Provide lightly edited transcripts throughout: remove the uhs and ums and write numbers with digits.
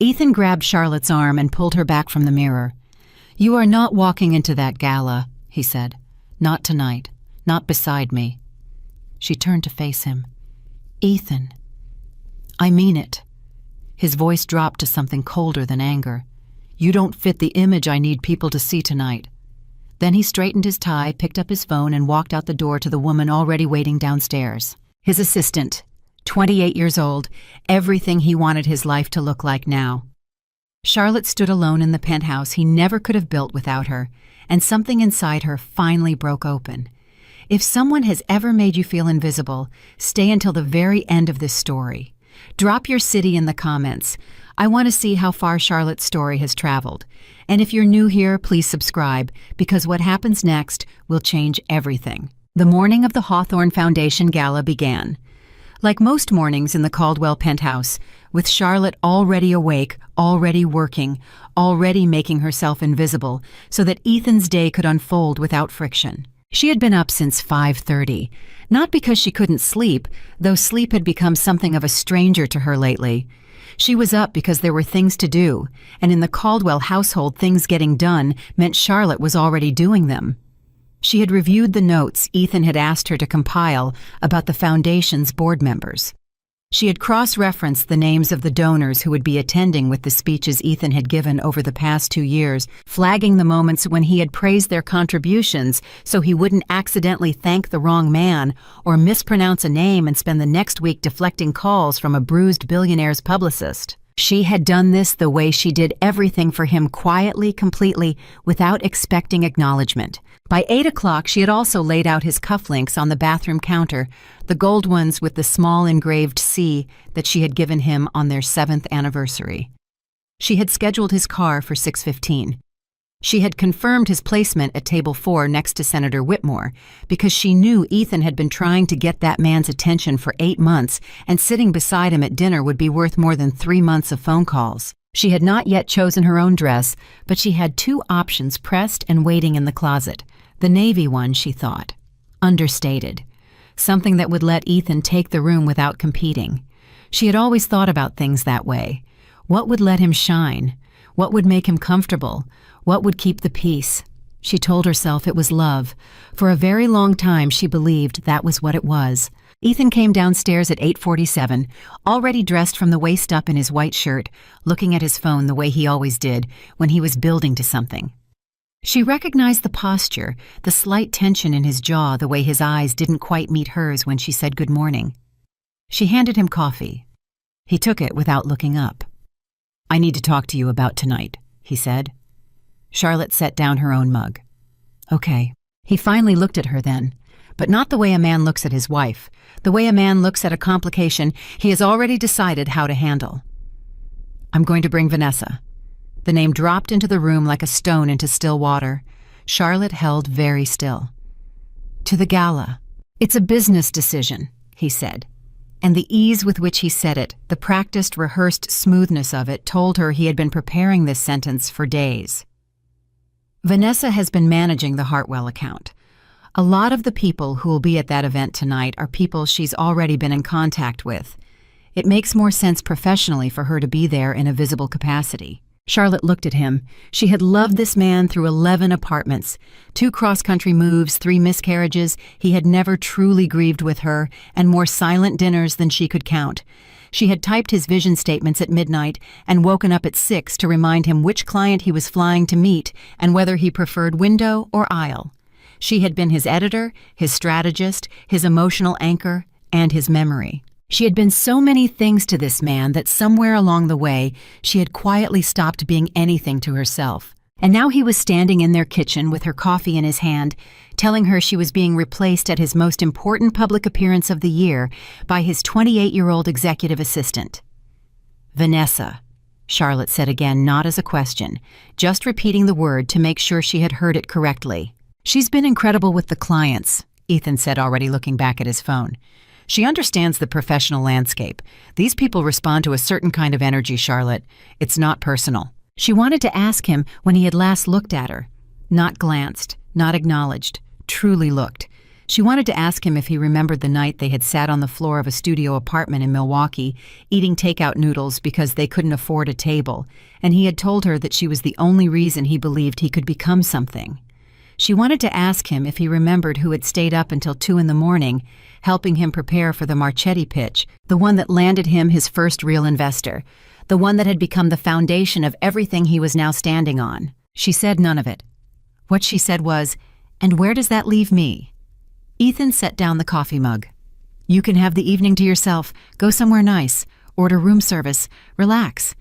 Ethan grabbed Charlotte's arm and pulled her back from the mirror. "You are not walking into that gala," he said. "Not tonight. Not beside me." She turned to face him. "Ethan, I mean it." His voice dropped to something colder than anger. "You don't fit the image I need people to see tonight." Then he straightened his tie, picked up his phone, and walked out the door to the woman already waiting downstairs. His assistant, 28 years old, everything he wanted his life to look like now. Charlotte stood alone in the penthouse he never could have built without her, and something inside her finally broke open. If someone has ever made you feel invisible, stay until the very end of this story. Drop your city in the comments. I want to see how far Charlotte's story has traveled. And if you're new here, please subscribe, because what happens next will change everything. The morning of the Hawthorne Foundation Gala began. Like most mornings in the Caldwell penthouse, with Charlotte already awake, already working, already making herself invisible, so that Ethan's day could unfold without friction. She had been up since 5:30, not because she couldn't sleep, though sleep had become something of a stranger to her lately. She was up because there were things to do, and in the Caldwell household, things getting done meant Charlotte was already doing them. She had reviewed the notes Ethan had asked her to compile about the foundation's board members. She had cross-referenced the names of the donors who would be attending with the speeches Ethan had given over the past 2 years, flagging the moments when he had praised their contributions so he wouldn't accidentally thank the wrong man or mispronounce a name and spend the next week deflecting calls from a bruised billionaire's publicist. She had done this the way she did everything for him, quietly, completely, without expecting acknowledgement. By 8 o'clock, she had also laid out his cufflinks on the bathroom counter, the gold ones with the small engraved C that she had given him on their 7th anniversary. She had scheduled his car for 6:15. She had confirmed his placement at table 4 next to Senator Whitmore, because she knew Ethan had been trying to get that man's attention for 8 months, and sitting beside him at dinner would be worth more than 3 months of phone calls. She had not yet chosen her own dress, but she had 2 options pressed and waiting in the closet. The navy one, she thought. Understated. Something that would let Ethan take the room without competing. She had always thought about things that way. What would let him shine? What would make him comfortable? What would keep the peace? She told herself it was love. For a very long time she believed that was what it was. Ethan came downstairs at 8:47, already dressed from the waist up in his white shirt, looking at his phone the way he always did when he was building to something. She recognized the posture, the slight tension in his jaw, the way his eyes didn't quite meet hers when she said good morning. She handed him coffee. He took it without looking up. "I need to talk to you about tonight," he said. Charlotte set down her own mug. "Okay." He finally looked at her then, but not the way a man looks at his wife, the way a man looks at a complication he has already decided how to handle. "I'm going to bring Vanessa." The name dropped into the room like a stone into still water. Charlotte held very still. "To the gala." "It's a business decision," he said. And the ease with which he said it, the practiced, rehearsed smoothness of it, told her he had been preparing this sentence for days. Vanessa has been managing the Hartwell account. A lot of the people who will be at that event tonight are people she's already been in contact with. It makes more sense professionally for her to be there in a visible capacity. Charlotte looked at him. She had loved this man through 11 apartments, 2 cross-country moves, 3 miscarriages. He had never truly grieved with her, and more silent dinners than she could count. She had typed his vision statements at midnight and woken up at 6 to remind him which client he was flying to meet and whether he preferred window or aisle. She had been his editor, his strategist, his emotional anchor, and his memory. She had been so many things to this man that somewhere along the way she had quietly stopped being anything to herself. And now he was standing in their kitchen with her coffee in his hand, telling her she was being replaced at his most important public appearance of the year by his 28-year-old executive assistant. "Vanessa," Charlotte said again, not as a question, just repeating the word to make sure she had heard it correctly. "She's been incredible with the clients," Ethan said, already looking back at his phone. "She understands the professional landscape. These people respond to a certain kind of energy, Charlotte. It's not personal." She wanted to ask him when he had last looked at her. Not glanced, not acknowledged, truly looked. She wanted to ask him if he remembered the night they had sat on the floor of a studio apartment in Milwaukee, eating takeout noodles because they couldn't afford a table, and he had told her that she was the only reason he believed he could become something. She wanted to ask him if he remembered who had stayed up until 2 in the morning, helping him prepare for the Marchetti pitch, the one that landed him his first real investor, the one that had become the foundation of everything he was now standing on. She said none of it. What she said was, "And where does that leave me?" Ethan set down the coffee mug. "You can have the evening to yourself, go somewhere nice, order room service, relax."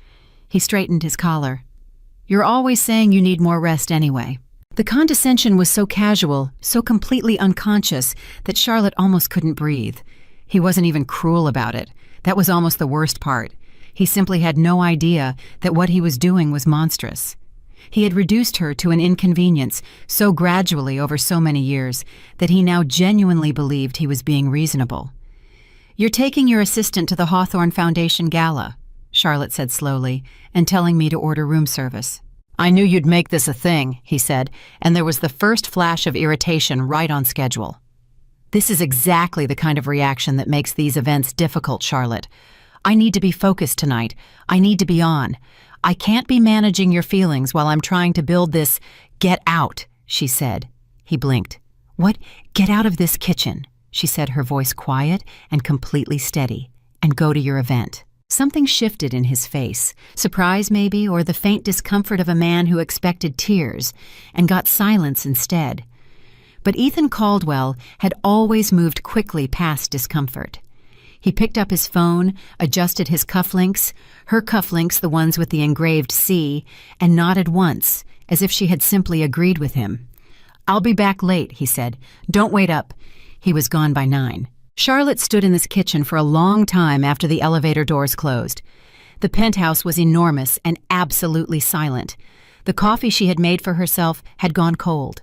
He straightened his collar. "You're always saying you need more rest anyway." The condescension was so casual, so completely unconscious, that Charlotte almost couldn't breathe. He wasn't even cruel about it. That was almost the worst part. He simply had no idea that what he was doing was monstrous. He had reduced her to an inconvenience so gradually over so many years that he now genuinely believed he was being reasonable. "You're taking your assistant to the Hawthorne Foundation Gala," Charlotte said slowly, "and telling me to order room service." "I knew you'd make this a thing," he said, and there was the first flash of irritation right on schedule. "This is exactly the kind of reaction that makes these events difficult, Charlotte. I need to be focused tonight. I need to be on. I can't be managing your feelings while I'm trying to build this." "Get out," she said. He blinked. "What? Get out of this kitchen," she said, her voice quiet and completely steady, "and go to your event." Something shifted in his face, surprise maybe, or the faint discomfort of a man who expected tears, and got silence instead. But Ethan Caldwell had always moved quickly past discomfort. He picked up his phone, adjusted his cufflinks, her cufflinks, the ones with the engraved C, and nodded once, as if she had simply agreed with him. "I'll be back late," he said. "Don't wait up." He was gone by 9. Charlotte stood in this kitchen for a long time after the elevator doors closed. The penthouse was enormous and absolutely silent. The coffee she had made for herself had gone cold.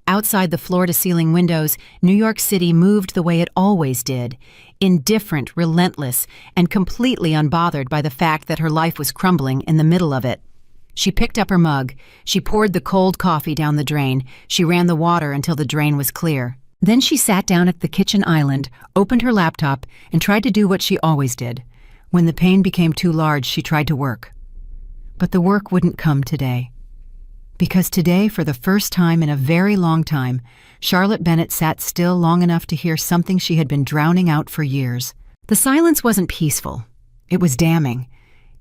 Outside the floor-to-ceiling windows, New York City moved the way it always did, indifferent, relentless, and completely unbothered by the fact that her life was crumbling in the middle of it. She picked up her mug. She poured the cold coffee down the drain. She ran the water until the drain was clear. Then she sat down at the kitchen island, opened her laptop, and tried to do what she always did. When the pain became too large, she tried to work. But the work wouldn't come today. Because today, for the first time in a very long time, Charlotte Bennett sat still long enough to hear something she had been drowning out for years. The silence wasn't peaceful. It was damning.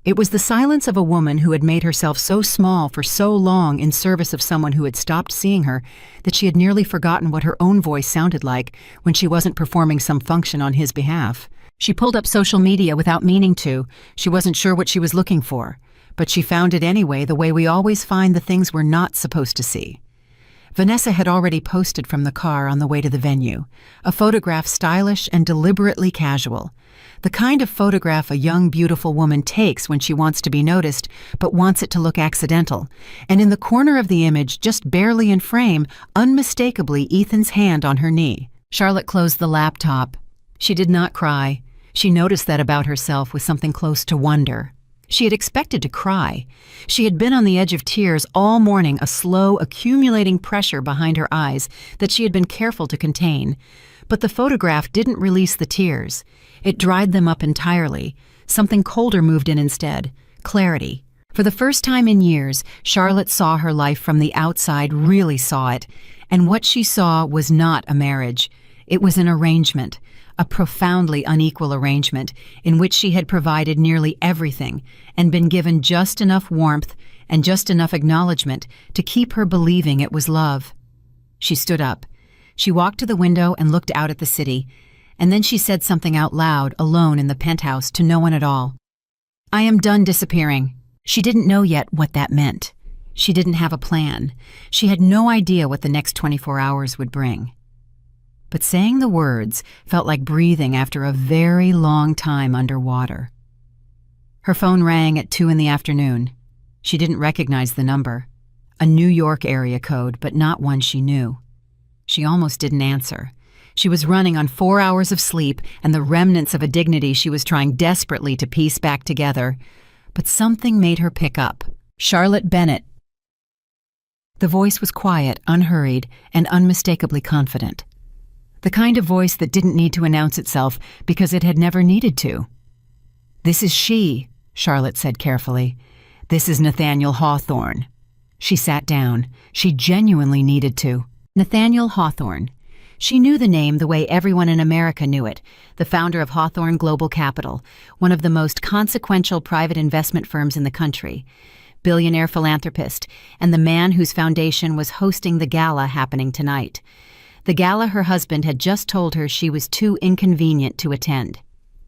It was the silence of a woman who had made herself so small for so long in service of someone who had stopped seeing her that she had nearly forgotten what her own voice sounded like when she wasn't performing some function on his behalf. She pulled up social media without meaning to. She wasn't sure what she was looking for. But she found it anyway, the way we always find the things we're not supposed to see. Vanessa had already posted from the car on the way to the venue, a photograph stylish and deliberately casual, the kind of photograph a young, beautiful woman takes when she wants to be noticed, but wants it to look accidental. And in the corner of the image, just barely in frame, unmistakably Ethan's hand on her knee. Charlotte closed the laptop. She did not cry. She noticed that about herself with something close to wonder. She had expected to cry. She had been on the edge of tears all morning, a slow, accumulating pressure behind her eyes that she had been careful to contain. But the photograph didn't release the tears. It dried them up entirely. Something colder moved in instead, clarity. For the first time in years, Charlotte saw her life from the outside, really saw it. And what she saw was not a marriage. It was an arrangement. A profoundly unequal arrangement in which she had provided nearly everything and been given just enough warmth and just enough acknowledgement to keep her believing it was love. She stood up. She walked to the window and looked out at the city, and then she said something out loud, alone in the penthouse, to no one at all. "I am done disappearing." She didn't know yet what that meant. She didn't have a plan. She had no idea what the next 24 hours would bring. But saying the words felt like breathing after a very long time underwater. Her phone rang at 2 in the afternoon. She didn't recognize the number. A New York area code, but not one she knew. She almost didn't answer. She was running on 4 hours of sleep and the remnants of a dignity she was trying desperately to piece back together. But something made her pick up. "Charlotte Bennett." The voice was quiet, unhurried, and unmistakably confident. the kind of voice that didn't need to announce itself because it had never needed to. "This is she," Charlotte said carefully. "This is Nathaniel Hawthorne." She sat down. She genuinely needed to. Nathaniel Hawthorne. She knew the name the way everyone in America knew it, the founder of Hawthorne Global Capital, one of the most consequential private investment firms in the country, billionaire philanthropist, and the man whose foundation was hosting the gala happening tonight. The gala her husband had just told her she was too inconvenient to attend.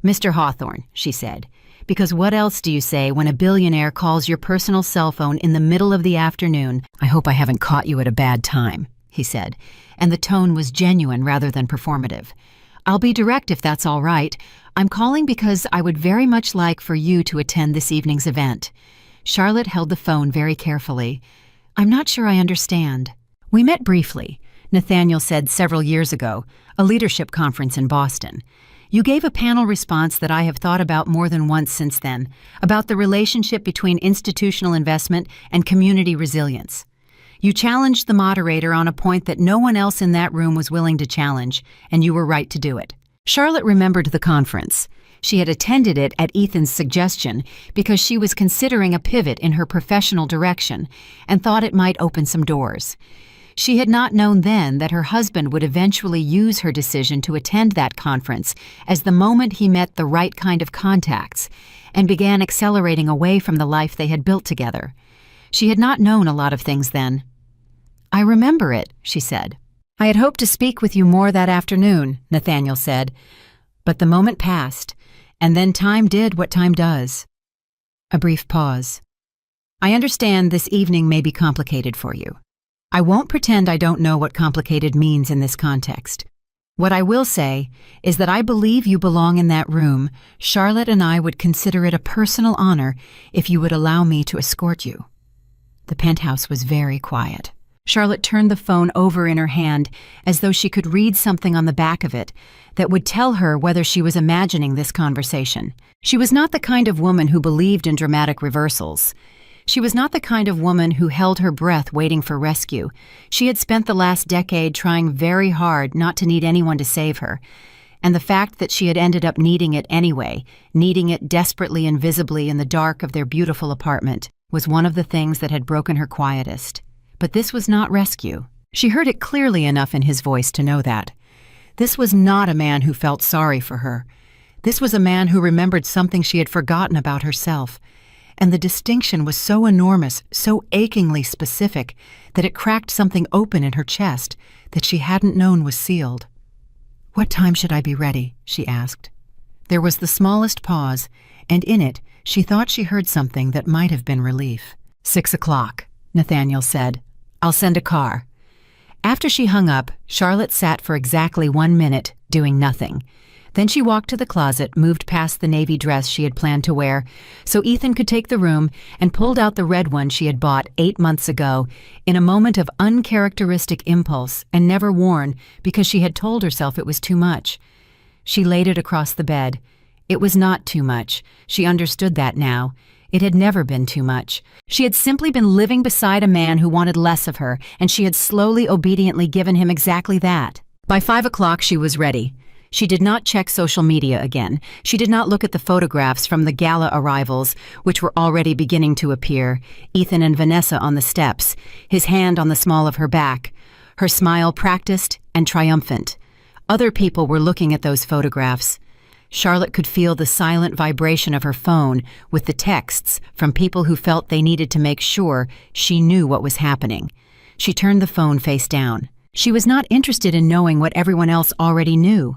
"Mr. Hawthorne," she said, "because what else do you say when a billionaire calls your personal cell phone in the middle of the afternoon?" "I hope I haven't caught you at a bad time," he said, and the tone was genuine rather than performative. "I'll be direct if that's all right. I'm calling because I would very much like for you to attend this evening's event." Charlotte held the phone very carefully. "I'm not sure I understand." "We met briefly," Nathaniel said several years ago, a leadership conference in Boston. "You gave a panel response that I have thought about more than once since then, about the relationship between institutional investment and community resilience. You challenged the moderator on a point that no one else in that room was willing to challenge, and you were right to do it." Charlotte remembered the conference. She had attended it at Ethan's suggestion because she was considering a pivot in her professional direction and thought it might open some doors. She had not known then that her husband would eventually use her decision to attend that conference as the moment he met the right kind of contacts and began accelerating away from the life they had built together. She had not known a lot of things then. "I remember it," she said. "I had hoped to speak with you more that afternoon," Nathaniel said. But the moment passed, and then time did what time does. A brief pause. "I understand this evening may be complicated for you. I won't pretend I don't know what complicated means in this context. What I will say is that I believe you belong in that room. Charlotte and I would consider it a personal honor if you would allow me to escort you." The penthouse was very quiet. Charlotte turned the phone over in her hand as though she could read something on the back of it that would tell her whether she was imagining this conversation. She was not the kind of woman who believed in dramatic reversals. She was not the kind of woman who held her breath waiting for rescue. She had spent the last decade trying very hard not to need anyone to save her, and the fact that she had ended up needing it anyway, needing it desperately and visibly in the dark of their beautiful apartment, was one of the things that had broken her quietest. But this was not rescue. She heard it clearly enough in his voice to know that. This was not a man who felt sorry for her. This was a man who remembered something she had forgotten about herself. And the distinction was so enormous, so achingly specific, that it cracked something open in her chest that she hadn't known was sealed. "What time should I be ready?" she asked. There was the smallest pause, and in it she thought she heard something that might have been relief. 6 o'clock, Nathaniel said. "I'll send a car." After she hung up, Charlotte sat for exactly 1 minute, doing nothing. Then she walked to the closet, moved past the navy dress she had planned to wear so Ethan could take the room, and pulled out the red one she had bought 8 months ago in a moment of uncharacteristic impulse and never worn because she had told herself it was too much. She laid it across the bed. It was not too much. She understood that now. It had never been too much. She had simply been living beside a man who wanted less of her, and she had slowly, obediently given him exactly that. By 5 o'clock, she was ready. She did not check social media again. She did not look at the photographs from the gala arrivals, which were already beginning to appear. Ethan and Vanessa on the steps, his hand on the small of her back, her smile practiced and triumphant. Other people were looking at those photographs. Charlotte could feel the silent vibration of her phone with the texts from people who felt they needed to make sure she knew what was happening. She turned the phone face down. She was not interested in knowing what everyone else already knew.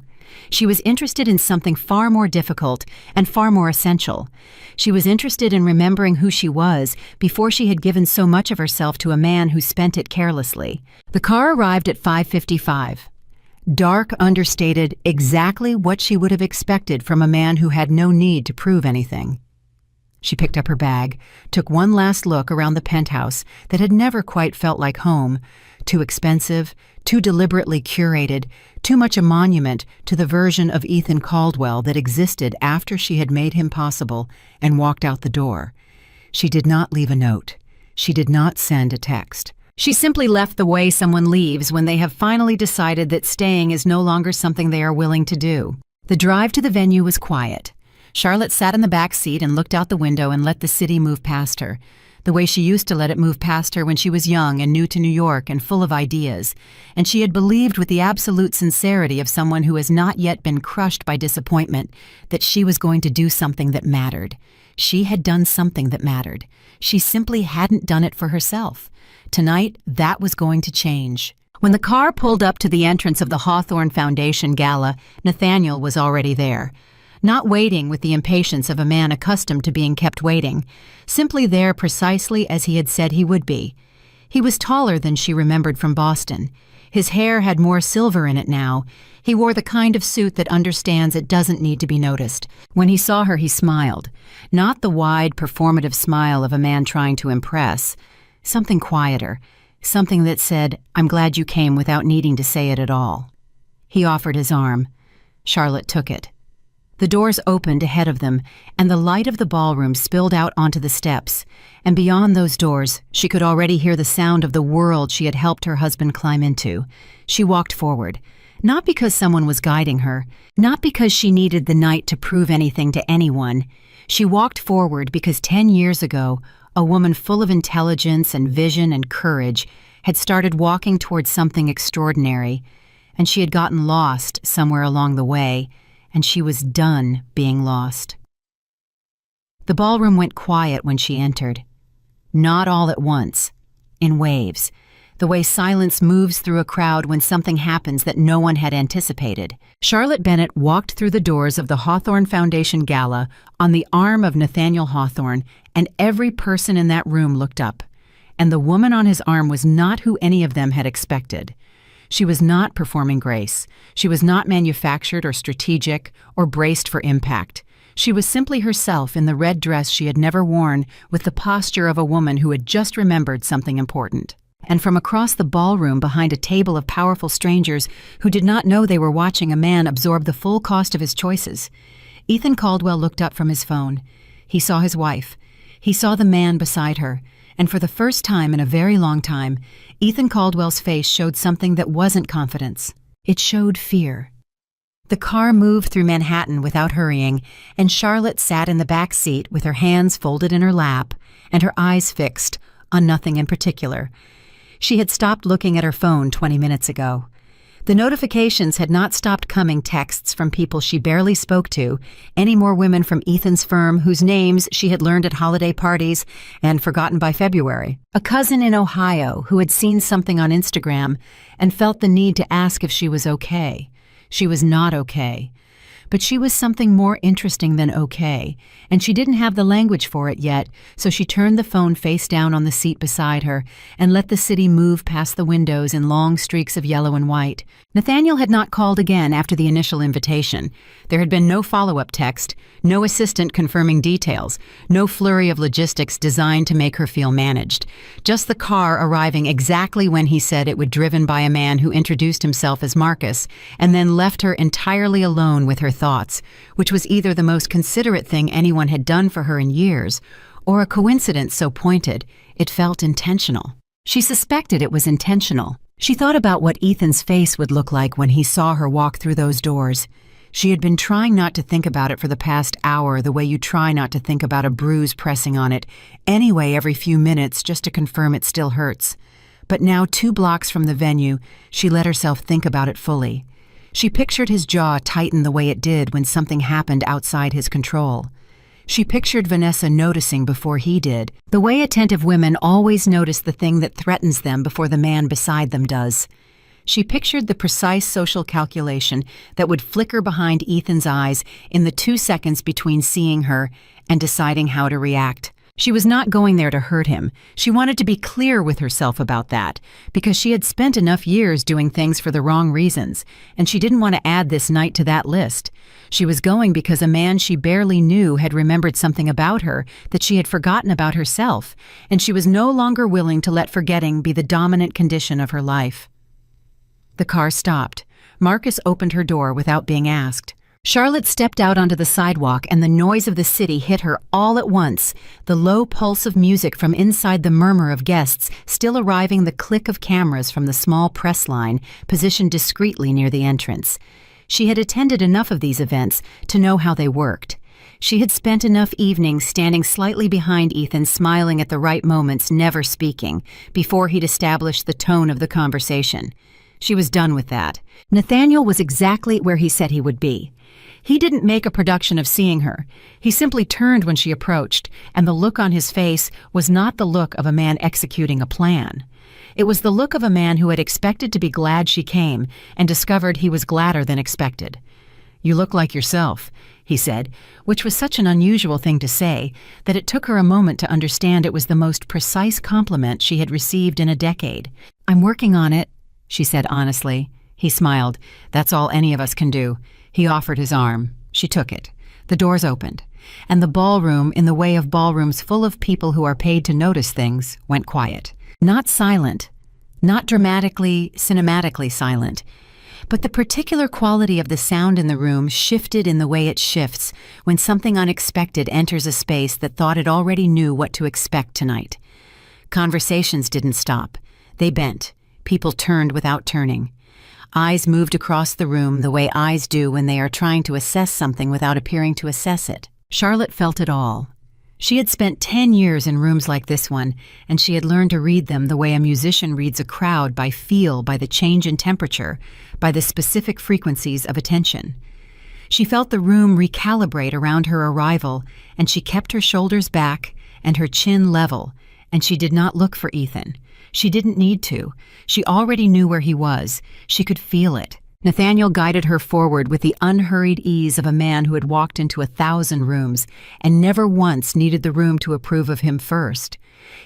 She was interested in something far more difficult and far more essential. She was interested in remembering who she was before she had given so much of herself to a man who spent it carelessly. The car arrived at 5:55. Dark, understated, exactly what she would have expected from a man who had no need to prove anything. She picked up her bag, took one last look around the penthouse that had never quite felt like home, too expensive, too deliberately curated, too much a monument to the version of Ethan Caldwell that existed after she had made him possible, and walked out the door. She did not leave a note. She did not send a text. She simply left the way someone leaves when they have finally decided that staying is no longer something they are willing to do. The drive to the venue was quiet. Charlotte sat in the back seat and looked out the window and let the city move past her, the way she used to let it move past her when she was young and new to New York and full of ideas, and she had believed with the absolute sincerity of someone who has not yet been crushed by disappointment that she was going to do something that mattered. She had done something that mattered. She simply hadn't done it for herself. Tonight, that was going to change. When the car pulled up to the entrance of the Hawthorne Foundation Gala, Nathaniel was already there. Not waiting with the impatience of a man accustomed to being kept waiting, simply there precisely as he had said he would be. He was taller than she remembered from Boston. His hair had more silver in it now. He wore the kind of suit that understands it doesn't need to be noticed. When he saw her, he smiled. Not the wide, performative smile of a man trying to impress. Something quieter. Something that said, "I'm glad you came," without needing to say it at all. He offered his arm. Charlotte took it. The doors opened ahead of them, and the light of the ballroom spilled out onto the steps, and beyond those doors, she could already hear the sound of the world she had helped her husband climb into. She walked forward, not because someone was guiding her, not because she needed the night to prove anything to anyone. She walked forward because 10 years ago, a woman full of intelligence and vision and courage had started walking towards something extraordinary, and she had gotten lost somewhere along the way, and she was done being lost. The ballroom went quiet when she entered. Not all at once, in waves, the way silence moves through a crowd when something happens that no one had anticipated. Charlotte Bennett walked through the doors of the Hawthorne Foundation Gala on the arm of Nathaniel Hawthorne, and every person in that room looked up. And the woman on his arm was not who any of them had expected. She was not performing grace. She was not manufactured or strategic or braced for impact. She was simply herself in the red dress she had never worn, with the posture of a woman who had just remembered something important. And from across the ballroom, behind a table of powerful strangers who did not know they were watching a man absorb the full cost of his choices, Ethan Caldwell looked up from his phone. He saw his wife. He saw the man beside her. And for the first time in a very long time, Ethan Caldwell's face showed something that wasn't confidence. It showed fear. The car moved through Manhattan without hurrying, and Charlotte sat in the back seat with her hands folded in her lap and her eyes fixed on nothing in particular. She had stopped looking at her phone 20 minutes ago. The notifications had not stopped coming, texts from people she barely spoke to, any more women from Ethan's firm whose names she had learned at holiday parties and forgotten by February. A cousin in Ohio who had seen something on Instagram and felt the need to ask if she was okay. She was not okay. But she was something more interesting than okay, and she didn't have the language for it yet, so she turned the phone face down on the seat beside her and let the city move past the windows in long streaks of yellow and white. Nathaniel had not called again after the initial invitation. There had been no follow-up text, no assistant confirming details, no flurry of logistics designed to make her feel managed. Just the car arriving exactly when he said it would, driven by a man who introduced himself as Marcus, and then left her entirely alone with her thoughts, which was either the most considerate thing anyone had done for her in years, or a coincidence so pointed it felt intentional. She suspected it was intentional. She thought about what Ethan's face would look like when he saw her walk through those doors. She had been trying not to think about it for the past hour, the way you try not to think about a bruise pressing on it, anyway every few minutes just to confirm it still hurts. But now, 2 blocks from the venue, she let herself think about it fully. She pictured his jaw tighten the way it did when something happened outside his control. She pictured Vanessa noticing before he did, the way attentive women always notice the thing that threatens them before the man beside them does. She pictured the precise social calculation that would flicker behind Ethan's eyes in the 2 seconds between seeing her and deciding how to react. She was not going there to hurt him. She wanted to be clear with herself about that, because she had spent enough years doing things for the wrong reasons, and she didn't want to add this night to that list. She was going because a man she barely knew had remembered something about her that she had forgotten about herself, and she was no longer willing to let forgetting be the dominant condition of her life. The car stopped. Marcus opened her door without being asked. Charlotte stepped out onto the sidewalk and the noise of the city hit her all at once, the low pulse of music from inside the murmur of guests still arriving, the click of cameras from the small press line positioned discreetly near the entrance. She had attended enough of these events to know how they worked. She had spent enough evenings standing slightly behind Ethan, smiling at the right moments, never speaking, before he'd established the tone of the conversation. She was done with that. Nathaniel was exactly where he said he would be. He didn't make a production of seeing her. He simply turned when she approached, and the look on his face was not the look of a man executing a plan. It was the look of a man who had expected to be glad she came and discovered he was gladder than expected. "You look like yourself," he said, which was such an unusual thing to say that it took her a moment to understand it was the most precise compliment she had received in a decade. "I'm working on it," she said honestly. He smiled. "That's all any of us can do." He offered his arm. She took it. The doors opened, and the ballroom, in the way of ballrooms full of people who are paid to notice things, went quiet. Not silent, not dramatically, cinematically silent, but the particular quality of the sound in the room shifted in the way it shifts when something unexpected enters a space that thought it already knew what to expect tonight. Conversations didn't stop. They bent. People turned without turning. Eyes moved across the room the way eyes do when they are trying to assess something without appearing to assess it. Charlotte felt it all. She had spent 10 years in rooms like this one, and she had learned to read them the way a musician reads a crowd, by feel, by the change in temperature, by the specific frequencies of attention. She felt the room recalibrate around her arrival, and she kept her shoulders back and her chin level, and she did not look for Ethan. She didn't need to. She already knew where he was. She could feel it. Nathaniel guided her forward with the unhurried ease of a man who had walked into 1,000 rooms and never once needed the room to approve of him first.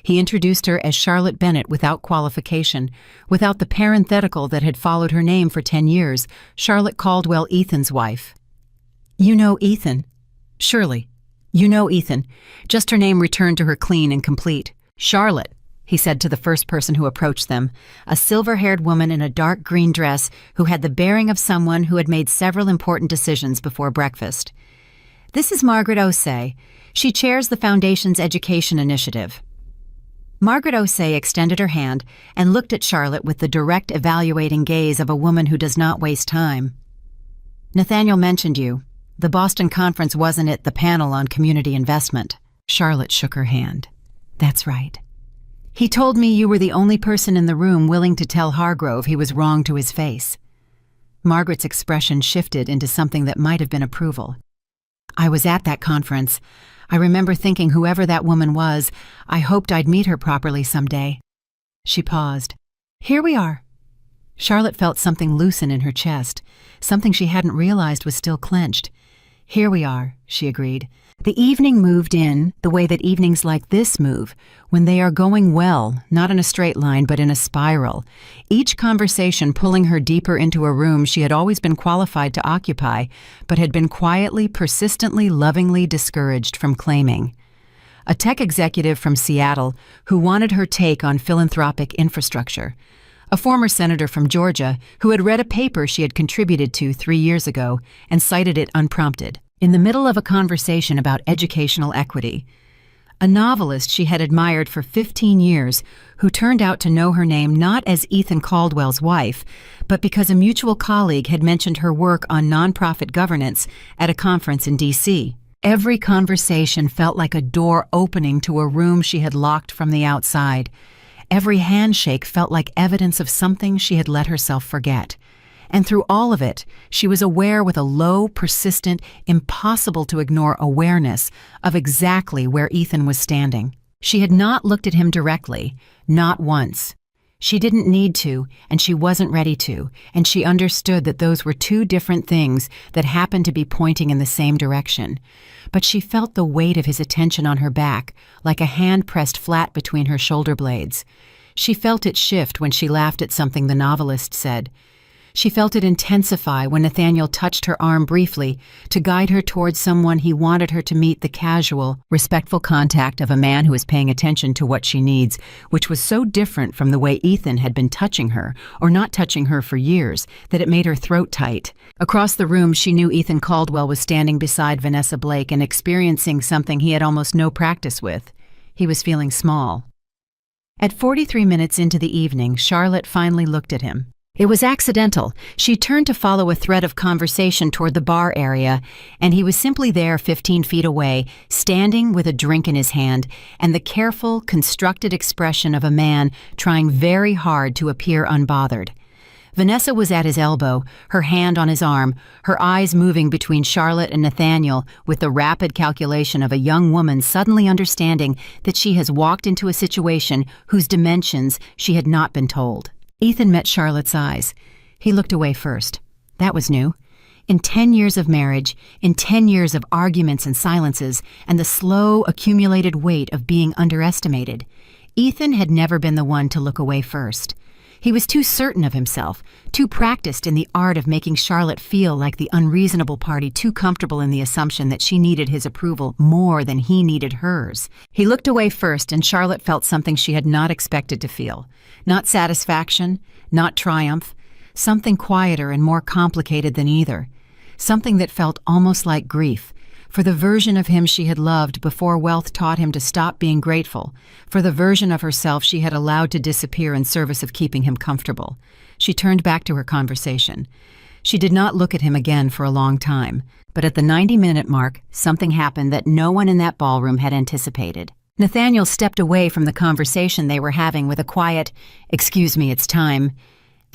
He introduced her as Charlotte Bennett without qualification, without the parenthetical that had followed her name for 10 years, Charlotte Caldwell, Ethan's wife. "You know Ethan." "Surely. You know Ethan." Just her name returned to her clean and complete. "Charlotte," he said to the first person who approached them, a silver-haired woman in a dark green dress who had the bearing of someone who had made several important decisions before breakfast. "This is Margaret Osei. She chairs the Foundation's education initiative." Margaret Osei extended her hand and looked at Charlotte with the direct, evaluating gaze of a woman who does not waste time. "Nathaniel mentioned you. The Boston conference, wasn't it, the panel on community investment?" Charlotte shook her hand. "That's right. He told me you were the only person in the room willing to tell Hargrove he was wrong to his face." Margaret's expression shifted into something that might have been approval. "I was at that conference. I remember thinking whoever that woman was, I hoped I'd meet her properly someday." She paused. "Here we are." Charlotte felt something loosen in her chest, something she hadn't realized was still clenched. "Here we are," she agreed. The evening moved in the way that evenings like this move, when they are going well, not in a straight line but in a spiral, each conversation pulling her deeper into a room she had always been qualified to occupy, but had been quietly, persistently, lovingly discouraged from claiming. A tech executive from Seattle who wanted her take on philanthropic infrastructure. A former senator from Georgia who had read a paper she had contributed to 3 years ago and cited it unprompted, in the middle of a conversation about educational equity. A novelist she had admired for 15 years who turned out to know her name not as Ethan Caldwell's wife, but because a mutual colleague had mentioned her work on nonprofit governance at a conference in D.C. Every conversation felt like a door opening to a room she had locked from the outside. Every handshake felt like evidence of something she had let herself forget. And through all of it, she was aware with a low, persistent, impossible-to-ignore awareness of exactly where Ethan was standing. She had not looked at him directly, not once. She didn't need to, and she wasn't ready to, and she understood that those were two different things that happened to be pointing in the same direction. But she felt the weight of his attention on her back, like a hand pressed flat between her shoulder blades. She felt it shift when she laughed at something the novelist said. She felt it intensify when Nathaniel touched her arm briefly to guide her towards someone he wanted her to meet, the casual, respectful contact of a man who is paying attention to what she needs, which was so different from the way Ethan had been touching her, or not touching her for years, that it made her throat tight. Across the room, she knew Ethan Caldwell was standing beside Vanessa Blake and experiencing something he had almost no practice with. He was feeling small. At 43 minutes into the evening, Charlotte finally looked at him. It was accidental. She turned to follow a thread of conversation toward the bar area, and he was simply there 15 feet away, standing with a drink in his hand and the careful, constructed expression of a man trying very hard to appear unbothered. Vanessa was at his elbow, her hand on his arm, her eyes moving between Charlotte and Nathaniel with the rapid calculation of a young woman suddenly understanding that she has walked into a situation whose dimensions she had not been told. Ethan met Charlotte's eyes. He looked away first. That was new. In 10 years of marriage, in 10 years of arguments and silences, and the slow, accumulated weight of being underestimated, Ethan had never been the one to look away first. He was too certain of himself, too practiced in the art of making Charlotte feel like the unreasonable party, too comfortable in the assumption that she needed his approval more than he needed hers. He looked away first, and Charlotte felt something she had not expected to feel. Not satisfaction, not triumph, something quieter and more complicated than either. Something that felt almost like grief, for the version of him she had loved before wealth taught him to stop being grateful, for the version of herself she had allowed to disappear in service of keeping him comfortable. She turned back to her conversation. She did not look at him again for a long time, but at the 90-minute mark, something happened that no one in that ballroom had anticipated. Nathaniel stepped away from the conversation they were having with a quiet, "Excuse me, it's time,"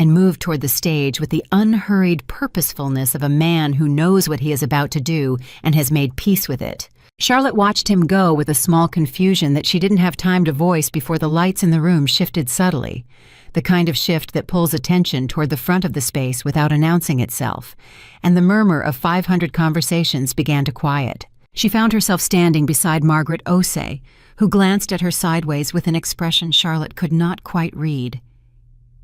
and moved toward the stage with the unhurried purposefulness of a man who knows what he is about to do and has made peace with it. Charlotte watched him go with a small confusion that she didn't have time to voice before the lights in the room shifted subtly, the kind of shift that pulls attention toward the front of the space without announcing itself, and the murmur of 500 conversations began to quiet. She found herself standing beside Margaret Osei, who glanced at her sideways with an expression Charlotte could not quite read.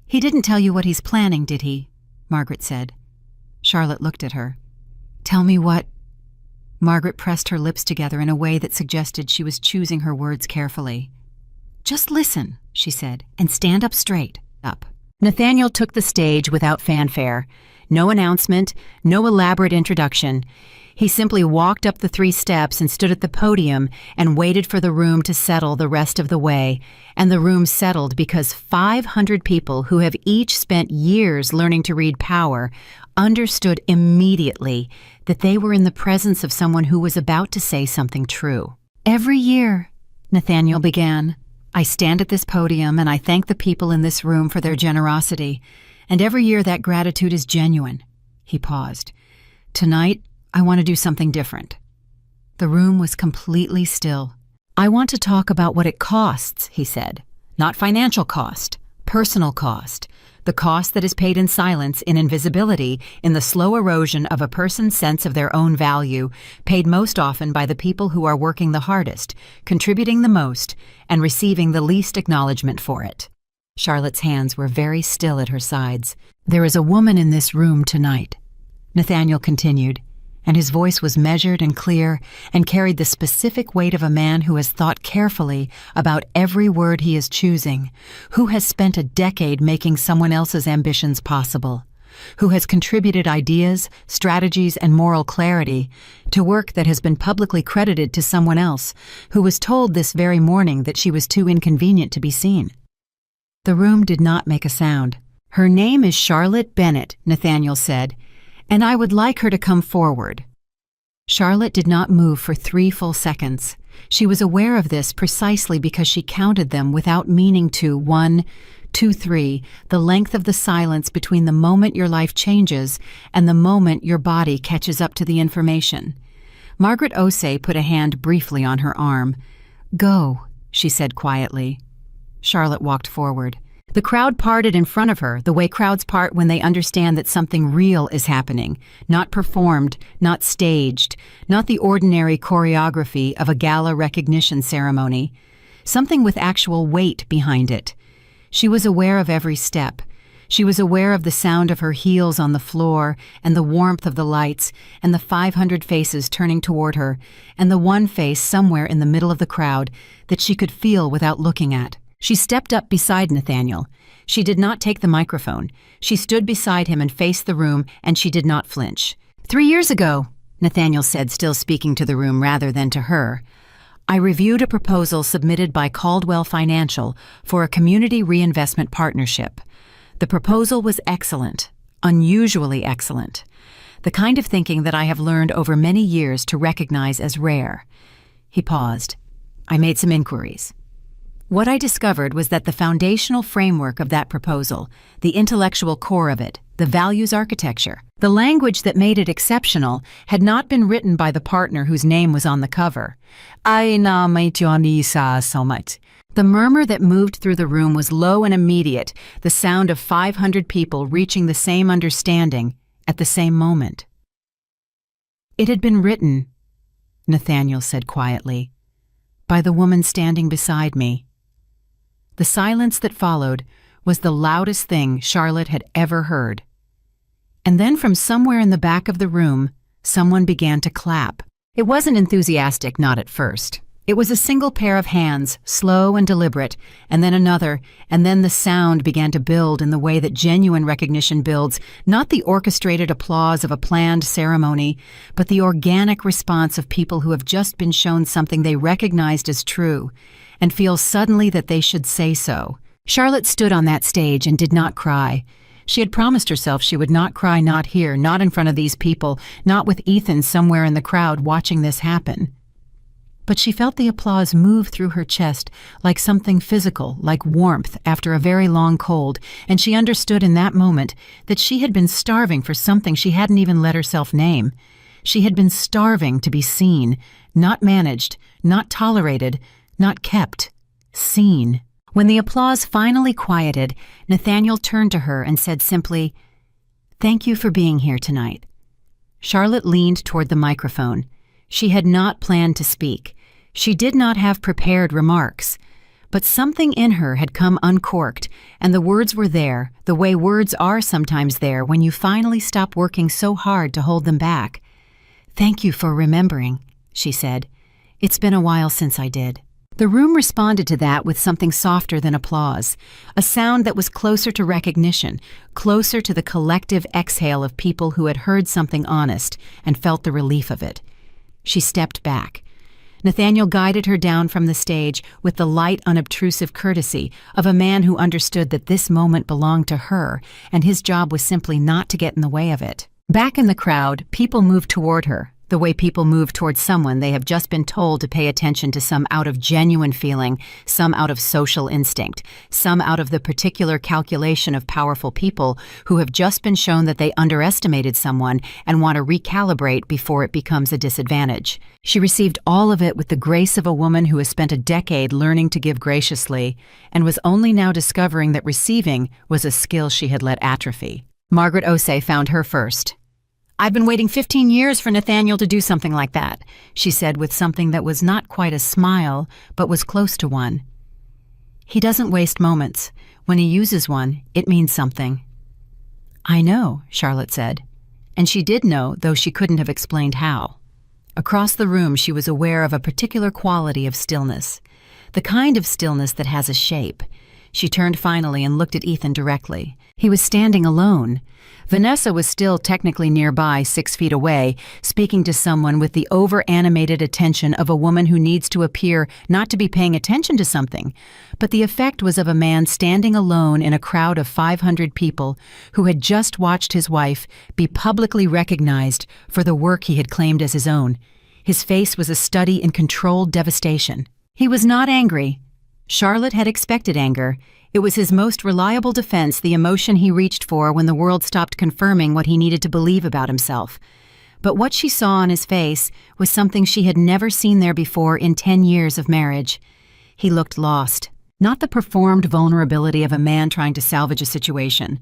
"He didn't tell you what he's planning, did he?" Margaret said. Charlotte looked at her. "Tell me what—" Margaret pressed her lips together in a way that suggested she was choosing her words carefully. "Just listen," she said, "and stand up straight." Up. Nathaniel took the stage without fanfare. No announcement, no elaborate introduction. He simply walked up the 3 steps and stood at the podium and waited for the room to settle the rest of the way. And the room settled because 500 people who have each spent years learning to read power understood immediately that they were in the presence of someone who was about to say something true. "Every year," Nathaniel began, "I stand at this podium and I thank the people in this room for their generosity. And every year that gratitude is genuine." He paused. "Tonight, I want to do something different." The room was completely still. "I want to talk about what it costs," he said. "Not financial cost, personal cost. The cost that is paid in silence, in invisibility, in the slow erosion of a person's sense of their own value, paid most often by the people who are working the hardest, contributing the most, and receiving the least acknowledgement for it." Charlotte's hands were very still at her sides. "There is a woman in this room tonight," Nathaniel continued, and his voice was measured and clear and carried the specific weight of a man who has thought carefully about every word he is choosing, who has spent a decade making someone else's ambitions possible, who has contributed ideas, strategies, and moral clarity to work that has been publicly credited to someone else, who was told this very morning that she was too inconvenient to be seen. The room did not make a sound. "Her name is Charlotte Bennett," Nathaniel said, "and I would like her to come forward." Charlotte did not move for 3 full seconds. She was aware of this precisely because she counted them without meaning to. 1, 2, 3, the length of the silence between the moment your life changes and the moment your body catches up to the information. Margaret Osei put a hand briefly on her arm. "Go," she said quietly. Charlotte walked forward. The crowd parted in front of her, the way crowds part when they understand that something real is happening, not performed, not staged, not the ordinary choreography of a gala recognition ceremony, something with actual weight behind it. She was aware of every step. She was aware of the sound of her heels on the floor and the warmth of the lights and the 500 faces turning toward her and the one face somewhere in the middle of the crowd that she could feel without looking at. She stepped up beside Nathaniel. She did not take the microphone. She stood beside him and faced the room, and she did not flinch. 3 years ago, Nathaniel said, still speaking to the room rather than to her, I reviewed a proposal submitted by Caldwell Financial for a community reinvestment partnership. The proposal was excellent, unusually excellent, the kind of thinking that I have learned over many years to recognize as rare. He paused. I made some inquiries. What I discovered was that the foundational framework of that proposal, the intellectual core of it, the values architecture, the language that made it exceptional, had not been written by the partner whose name was on the cover. So much. The murmur that moved through the room was low and immediate, the sound of 500 people reaching the same understanding at the same moment. It had been written, Nathaniel said quietly, by the woman standing beside me. The silence that followed was the loudest thing Charlotte had ever heard. And then from somewhere in the back of the room, someone began to clap. It wasn't enthusiastic, not at first. It was a single pair of hands, slow and deliberate, and then another, and then the sound began to build in the way that genuine recognition builds, not the orchestrated applause of a planned ceremony, but the organic response of people who have just been shown something they recognized as true, and feel suddenly that they should say so. Charlotte stood on that stage and did not cry. She had promised herself she would not cry, not here, not in front of these people, not with Ethan somewhere in the crowd watching this happen. But she felt the applause move through her chest like something physical, like warmth after a very long cold, and she understood in that moment that she had been starving for something she hadn't even let herself name. She had been starving to be seen, not managed, not tolerated, not kept, seen. When the applause finally quieted, Nathaniel turned to her and said simply, "Thank you for being here tonight." Charlotte leaned toward the microphone. She had not planned to speak. She did not have prepared remarks. But something in her had come uncorked, and the words were there, the way words are sometimes there when you finally stop working so hard to hold them back. "Thank you for remembering," she said. "It's been a while since I did." The room responded to that with something softer than applause, a sound that was closer to recognition, closer to the collective exhale of people who had heard something honest and felt the relief of it. She stepped back. Nathaniel guided her down from the stage with the light, unobtrusive courtesy of a man who understood that this moment belonged to her, and his job was simply not to get in the way of it. Back in the crowd, people moved toward her, the way people move towards someone they have just been told to pay attention to, some out of genuine feeling, some out of social instinct, some out of the particular calculation of powerful people who have just been shown that they underestimated someone and want to recalibrate before it becomes a disadvantage. She received all of it with the grace of a woman who has spent a decade learning to give graciously and was only now discovering that receiving was a skill she had let atrophy. Margaret Osei found her first. "I've been waiting 15 years for Nathaniel to do something like that," she said with something that was not quite a smile, but was close to one. "He doesn't waste moments. When he uses one, it means something." "I know," Charlotte said. And she did know, though she couldn't have explained how. Across the room, she was aware of a particular quality of stillness, the kind of stillness that has a shape. She turned finally and looked at Ethan directly. He was standing alone. Vanessa was still technically nearby, 6 feet away, speaking to someone with the over-animated attention of a woman who needs to appear not to be paying attention to something. But the effect was of a man standing alone in a crowd of 500 people who had just watched his wife be publicly recognized for the work he had claimed as his own. His face was a study in controlled devastation. He was not angry. Charlotte had expected anger. It was his most reliable defense, the emotion he reached for when the world stopped confirming what he needed to believe about himself. But what she saw on his face was something she had never seen there before in 10 years of marriage. He looked lost. Not the performed vulnerability of a man trying to salvage a situation.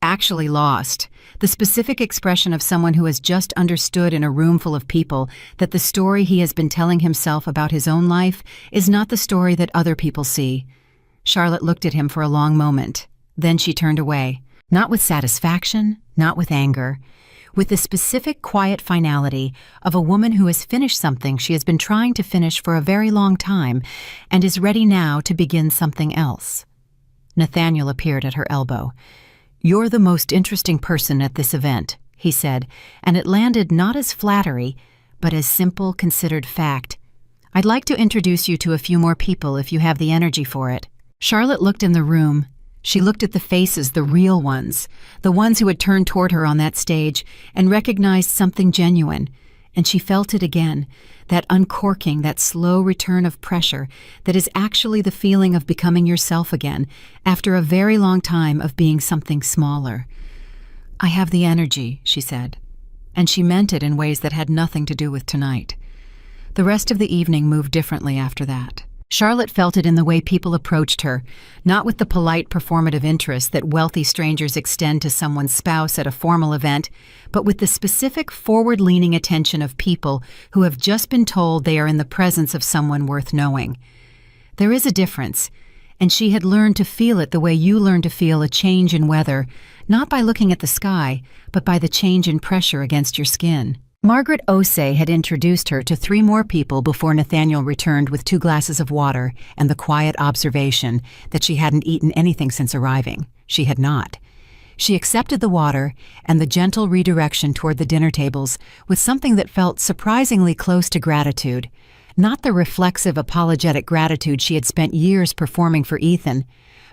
Actually lost. The specific expression of someone who has just understood in a room full of people that the story he has been telling himself about his own life is not the story that other people see. Charlotte looked at him for a long moment. Then she turned away. Not with satisfaction, not with anger, with the specific quiet finality of a woman who has finished something she has been trying to finish for a very long time and is ready now to begin something else. Nathaniel appeared at her elbow. "You're the most interesting person at this event," he said, and it landed not as flattery, but as simple, considered fact. "I'd like to introduce you to a few more people if you have the energy for it." Charlotte looked in the room. She looked at the faces, the real ones, the ones who had turned toward her on that stage, and recognized something genuine. And she felt it again, that uncorking, that slow return of pressure that is actually the feeling of becoming yourself again after a very long time of being something smaller. "I have the energy," she said. And she meant it in ways that had nothing to do with tonight. The rest of the evening moved differently after that. Charlotte felt it in the way people approached her, not with the polite performative interest that wealthy strangers extend to someone's spouse at a formal event, but with the specific forward-leaning attention of people who have just been told they are in the presence of someone worth knowing. There is a difference, and she had learned to feel it the way you learn to feel a change in weather, not by looking at the sky, but by the change in pressure against your skin. Margaret Osei had introduced her to 3 more people before Nathaniel returned with 2 glasses of water and the quiet observation that she hadn't eaten anything since arriving. She had not. She accepted the water and the gentle redirection toward the dinner tables with something that felt surprisingly close to gratitude, not the reflexive, apologetic gratitude she had spent years performing for Ethan,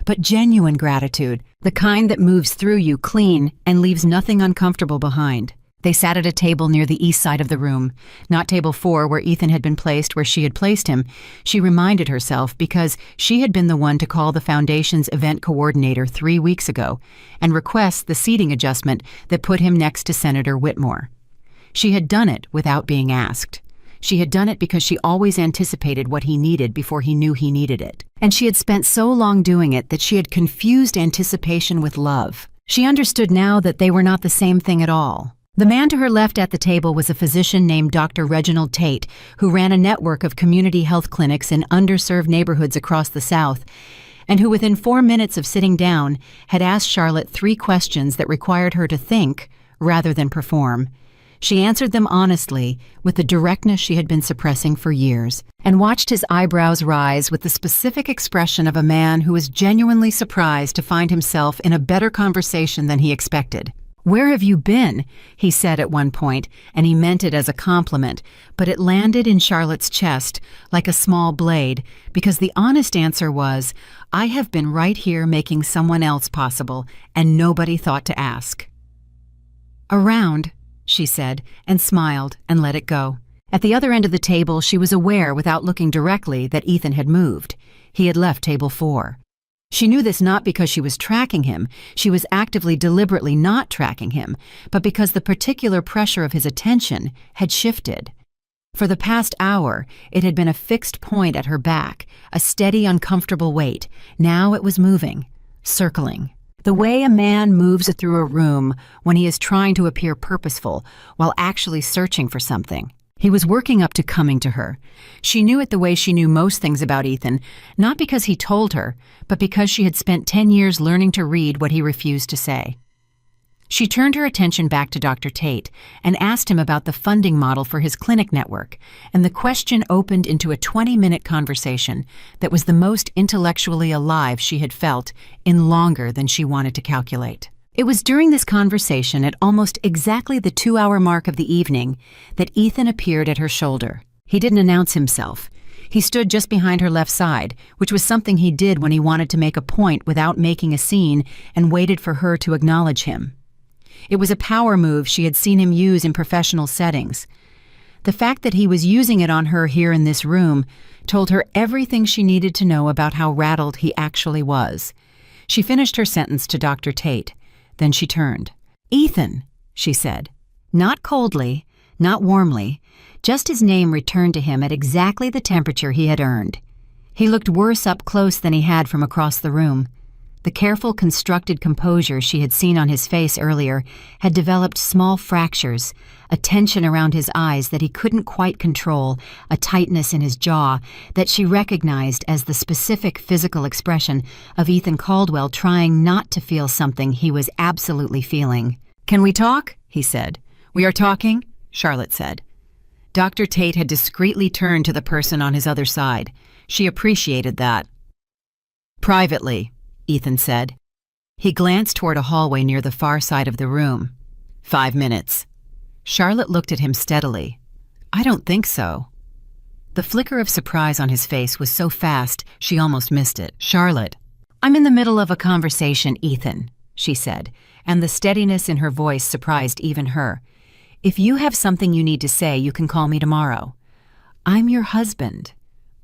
but genuine gratitude, the kind that moves through you clean and leaves nothing uncomfortable behind. They sat at a table near the east side of the room, not table 4 where Ethan had been placed where she had placed him, she reminded herself, because she had been the one to call the Foundation's event coordinator 3 weeks ago and request the seating adjustment that put him next to Senator Whitmore. She had done it without being asked. She had done it because she always anticipated what he needed before he knew he needed it. And she had spent so long doing it that she had confused anticipation with love. She understood now that they were not the same thing at all. The man to her left at the table was a physician named Dr. Reginald Tate, who ran a network of community health clinics in underserved neighborhoods across the South, and who within 4 minutes of sitting down had asked Charlotte 3 questions that required her to think rather than perform. She answered them honestly, with the directness she had been suppressing for years, and watched his eyebrows rise with the specific expression of a man who was genuinely surprised to find himself in a better conversation than he expected. "Where have you been?" he said at one point, and he meant it as a compliment, but it landed in Charlotte's chest like a small blade, because the honest answer was, "I have been right here making someone else possible, and nobody thought to ask." "Around," she said, and smiled and let it go. At the other end of the table, she was aware, without looking directly, that Ethan had moved. He had left table 4. She knew this not because she was tracking him, she was actively, deliberately not tracking him, but because the particular pressure of his attention had shifted. For the past hour, it had been a fixed point at her back, a steady, uncomfortable weight. Now it was moving, circling. The way a man moves through a room when he is trying to appear purposeful while actually searching for something. He was working up to coming to her. She knew it the way she knew most things about Ethan, not because he told her, but because she had spent 10 years learning to read what he refused to say. She turned her attention back to Dr. Tate and asked him about the funding model for his clinic network, and the question opened into a 20-minute conversation that was the most intellectually alive she had felt in longer than she wanted to calculate. It was during this conversation, at almost exactly the 2-hour mark of the evening, that Ethan appeared at her shoulder. He didn't announce himself. He stood just behind her left side, which was something he did when he wanted to make a point without making a scene, and waited for her to acknowledge him. It was a power move she had seen him use in professional settings. The fact that he was using it on her here in this room told her everything she needed to know about how rattled he actually was. She finished her sentence to Dr. Tate. Then she turned. "Ethan," she said. Not coldly, not warmly, just his name returned to him at exactly the temperature he had earned. He looked worse up close than he had from across the room. The careful, constructed composure she had seen on his face earlier had developed small fractures, a tension around his eyes that he couldn't quite control, a tightness in his jaw that she recognized as the specific physical expression of Ethan Caldwell trying not to feel something he was absolutely feeling. "Can we talk?" he said. "We are talking," Charlotte said. Dr. Tate had discreetly turned to the person on his other side. She appreciated that. "Privately," Ethan said. He glanced toward a hallway near the far side of the room. 5 minutes. Charlotte looked at him steadily. "I don't think so." The flicker of surprise on his face was so fast she almost missed it. "Charlotte, I'm in the middle of a conversation, Ethan," she said, and the steadiness in her voice surprised even her. "If you have something you need to say, you can call me tomorrow." "I'm your husband.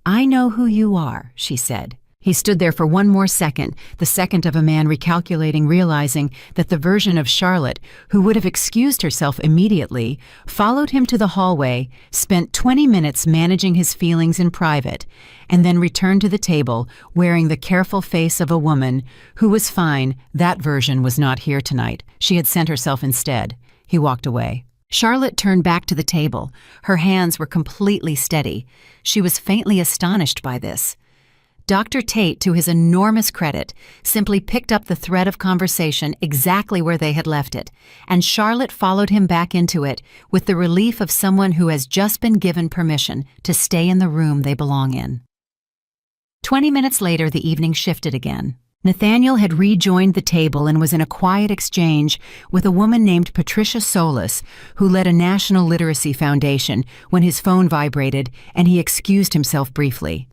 I know who you are," she said. He stood there for one more second, the second of a man recalculating, realizing that the version of Charlotte, who would have excused herself immediately, followed him to the hallway, spent 20 minutes managing his feelings in private, and then returned to the table, wearing the careful face of a woman who was fine. That version was not here tonight. She had sent herself instead. He walked away. Charlotte turned back to the table. Her hands were completely steady. She was faintly astonished by this. Dr. Tate, to his enormous credit, simply picked up the thread of conversation exactly where they had left it, and Charlotte followed him back into it with the relief of someone who has just been given permission to stay in the room they belong in. 20 minutes later, the evening shifted again. Nathaniel had rejoined the table and was in a quiet exchange with a woman named Patricia Solis, who led a national literacy foundation, when his phone vibrated and he excused himself briefly.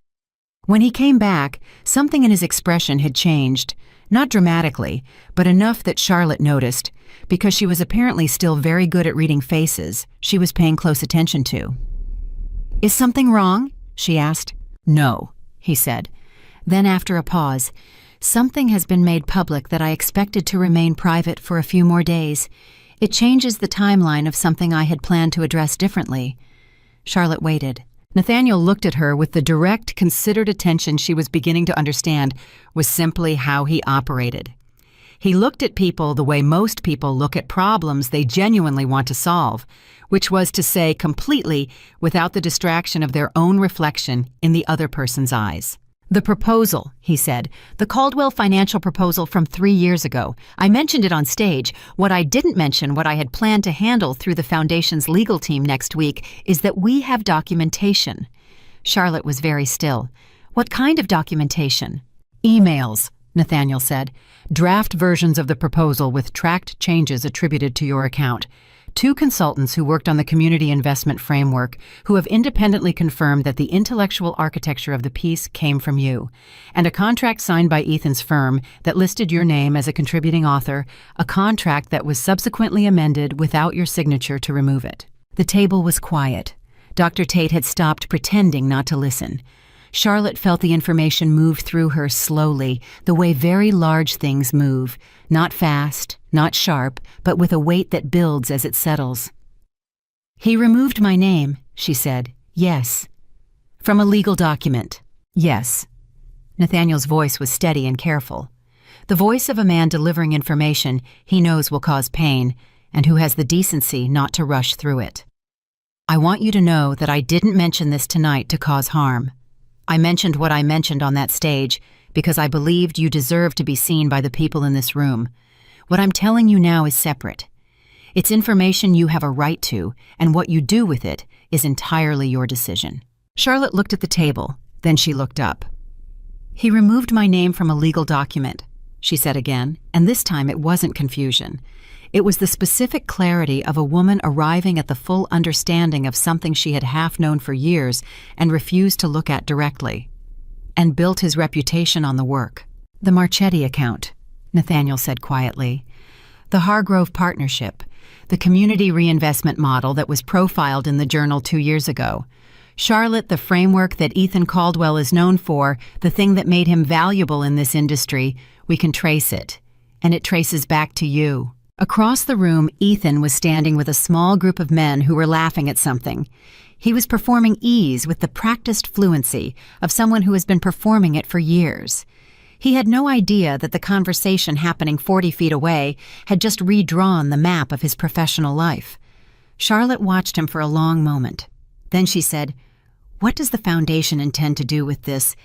When he came back, something in his expression had changed, not dramatically, but enough that Charlotte noticed, because she was apparently still very good at reading faces she was paying close attention to. "Is something wrong?" she asked. "No," he said. Then, after a pause, "Something has been made public that I expected to remain private for a few more days. It changes the timeline of something I had planned to address differently." Charlotte waited. Nathaniel looked at her with the direct, considered attention she was beginning to understand was simply how he operated. He looked at people the way most people look at problems they genuinely want to solve, which was to say completely without the distraction of their own reflection in the other person's eyes. "The proposal," he said, "the Caldwell financial proposal from 3 years ago. I mentioned it on stage. What I didn't mention, what I had planned to handle through the foundation's legal team next week, is that we have documentation." Charlotte was very still. "What kind of documentation?" "Emails," Nathaniel said. "Draft versions of the proposal with tracked changes attributed to your account. 2 consultants who worked on the community investment framework who have independently confirmed that the intellectual architecture of the piece came from you, and a contract signed by Ethan's firm that listed your name as a contributing author, a contract that was subsequently amended without your signature to remove it." The table was quiet. Dr. Tate had stopped pretending not to listen. Charlotte felt the information move through her slowly, the way very large things move, not fast, not sharp, but with a weight that builds as it settles. "He removed my name," she said. "Yes." "From a legal document?" "Yes." Nathaniel's voice was steady and careful. The voice of a man delivering information he knows will cause pain, and who has the decency not to rush through it. "I want you to know that I didn't mention this tonight to cause harm. I mentioned what I mentioned on that stage because I believed you deserved to be seen by the people in this room. What I'm telling you now is separate. It's information you have a right to, and what you do with it is entirely your decision." Charlotte looked at the table, then she looked up. "He removed my name from a legal document," she said again, and this time it wasn't confusion. It was the specific clarity of a woman arriving at the full understanding of something she had half known for years and refused to look at directly. "And built his reputation on the work." "The Marchetti account," Nathaniel said quietly. "The Hargrove Partnership, the community reinvestment model that was profiled in the journal 2 years ago. Charlotte, the framework that Ethan Caldwell is known for, the thing that made him valuable in this industry, we can trace it. And it traces back to you." Across the room, Ethan was standing with a small group of men who were laughing at something. He was performing ease with the practiced fluency of someone who has been performing it for years. He had no idea that the conversation happening 40 feet away had just redrawn the map of his professional life. Charlotte watched him for a long moment. Then she said, "What does the Foundation intend to do with this?"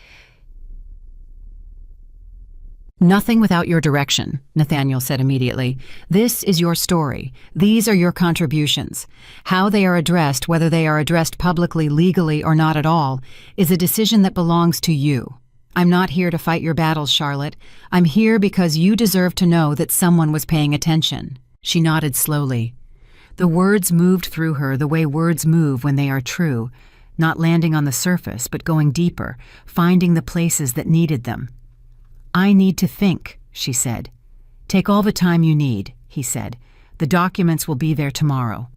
"Nothing without your direction," Nathaniel said immediately. "This is your story. These are your contributions. How they are addressed, whether they are addressed publicly, legally, or not at all, is a decision that belongs to you. I'm not here to fight your battles, Charlotte. I'm here because you deserve to know that someone was paying attention." She nodded slowly. The words moved through her the way words move when they are true, not landing on the surface, but going deeper, finding the places that needed them. "I need to think," she said. "Take all the time you need," he said. "The documents will be there tomorrow."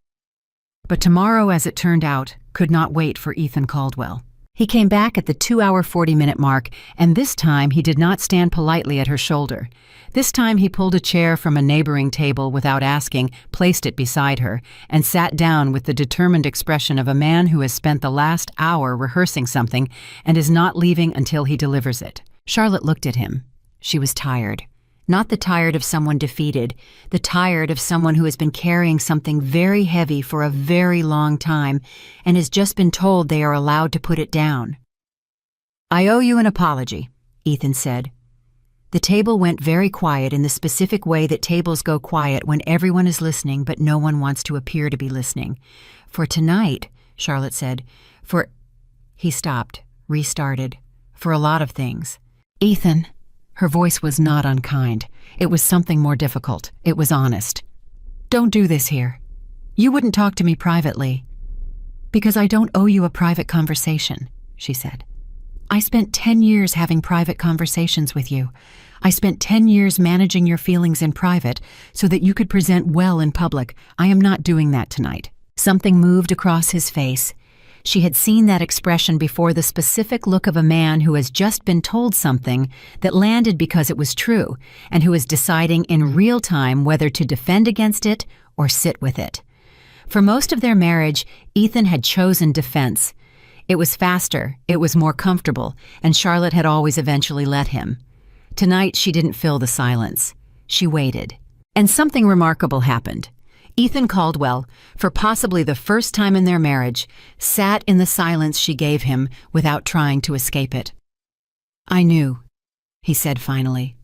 But tomorrow, as it turned out, could not wait for Ethan Caldwell. He came back at the 2-hour 40-minute mark, and this time he did not stand politely at her shoulder. This time he pulled a chair from a neighboring table without asking, placed it beside her, and sat down with the determined expression of a man who has spent the last hour rehearsing something and is not leaving until he delivers it. Charlotte looked at him. She was tired. Not the tired of someone defeated, the tired of someone who has been carrying something very heavy for a very long time and has just been told they are allowed to put it down. "I owe you an apology," Ethan said. The table went very quiet in the specific way that tables go quiet when everyone is listening but no one wants to appear to be listening. "For tonight," Charlotte said. He stopped, restarted. "For a lot of things." "Ethan." Her voice was not unkind. It was something more difficult. It was honest. "Don't do this here. You wouldn't talk to me privately." "Because I don't owe you a private conversation," she said. "I spent 10 years having private conversations with you. I spent 10 years managing your feelings in private so that you could present well in public. I am not doing that tonight." Something moved across his face. She had seen that expression before, the specific look of a man who has just been told something that landed because it was true, and who is deciding in real time whether to defend against it or sit with it. For most of their marriage, Ethan had chosen defense. It was faster, it was more comfortable, and Charlotte had always eventually let him. Tonight, she didn't fill the silence. She waited. And something remarkable happened. Ethan Caldwell, for possibly the first time in their marriage, sat in the silence she gave him without trying to escape it. "I knew," he said finally,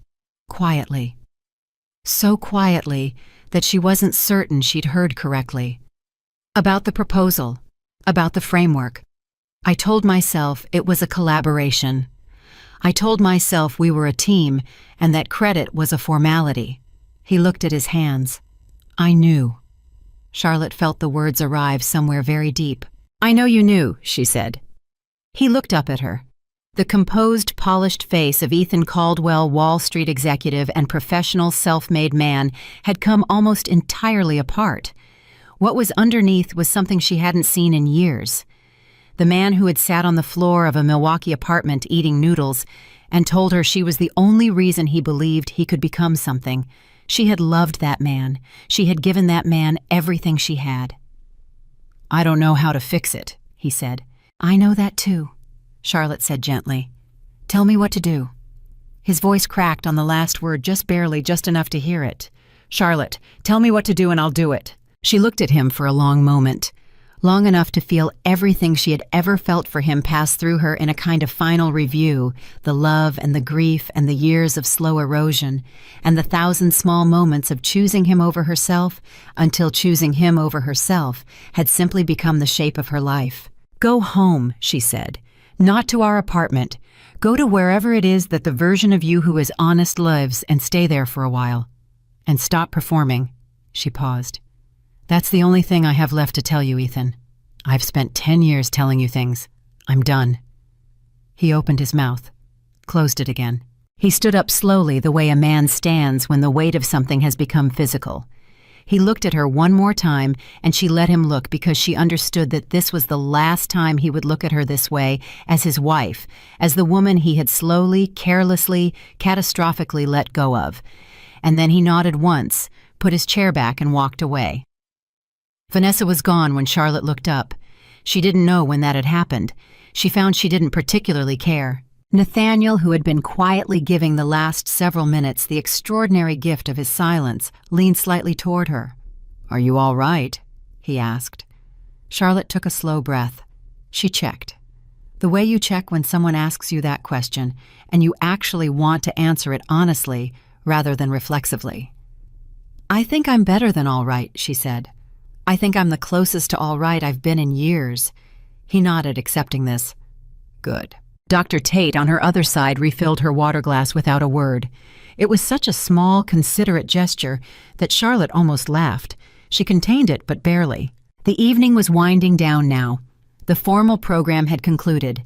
quietly. So quietly that she wasn't certain she'd heard correctly. "About the proposal, about the framework. I told myself it was a collaboration. I told myself we were a team and that credit was a formality." He looked at his hands. "I knew." Charlotte felt the words arrive somewhere very deep. "I know you knew," she said. He looked up at her. The composed, polished face of Ethan Caldwell, Wall Street executive and professional self-made man, had come almost entirely apart. What was underneath was something she hadn't seen in years. The man who had sat on the floor of a Milwaukee apartment eating noodles and told her she was the only reason he believed he could become something. She had loved that man. She had given that man everything she had. "I don't know how to fix it," he said. "I know that too," Charlotte said gently. "Tell me what to do." His voice cracked on the last word just barely, just enough to hear it. "Charlotte, tell me what to do and I'll do it." She looked at him for a long moment. Long enough to feel everything she had ever felt for him pass through her in a kind of final review, the love and the grief and the years of slow erosion, and the 1,000 small moments of choosing him over herself until choosing him over herself had simply become the shape of her life. "Go home," she said. "Not to our apartment. Go to wherever it is that the version of you who is honest lives and stay there for a while. And stop performing." She paused. "That's the only thing I have left to tell you, Ethan. I've spent 10 years telling you things. I'm done." He opened his mouth, closed it again. He stood up slowly, the way a man stands when the weight of something has become physical. He looked at her one more time, and she let him look because she understood that this was the last time he would look at her this way, as his wife, as the woman he had slowly, carelessly, catastrophically let go of. And then he nodded once, put his chair back, and walked away. Vanessa was gone when Charlotte looked up. She didn't know when that had happened. She found she didn't particularly care. Nathaniel, who had been quietly giving the last several minutes the extraordinary gift of his silence, leaned slightly toward her. "Are you all right?" he asked. Charlotte took a slow breath. She checked. The way you check when someone asks you that question, and you actually want to answer it honestly rather than reflexively. "I think I'm better than all right," she said. "I think I'm the closest to all right I've been in years." He nodded, accepting this. "Good." Dr. Tate, on her other side, refilled her water glass without a word. It was such a small, considerate gesture that Charlotte almost laughed. She contained it, but barely. The evening was winding down now. The formal program had concluded.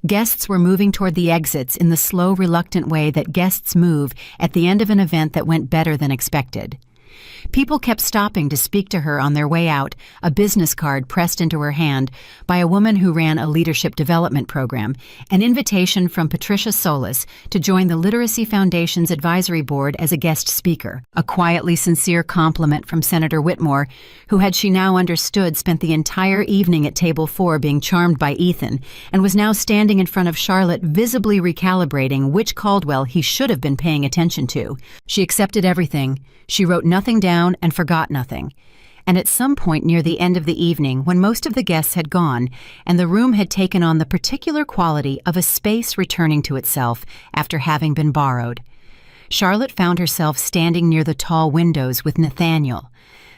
Guests were moving toward the exits in the slow, reluctant way that guests move at the end of an event that went better than expected. People kept stopping to speak to her on their way out, a business card pressed into her hand by a woman who ran a leadership development program, an invitation from Patricia Solis to join the Literacy Foundation's advisory board as a guest speaker, a quietly sincere compliment from Senator Whitmore, who, had she now understood, spent the entire evening at table 4 being charmed by Ethan, and was now standing in front of Charlotte, visibly recalibrating which Caldwell he should have been paying attention to. She accepted everything. She wrote nothing down and forgot nothing. And at some point near the end of the evening, when most of the guests had gone and the room had taken on the particular quality of a space returning to itself after having been borrowed, Charlotte found herself standing near the tall windows with Nathaniel.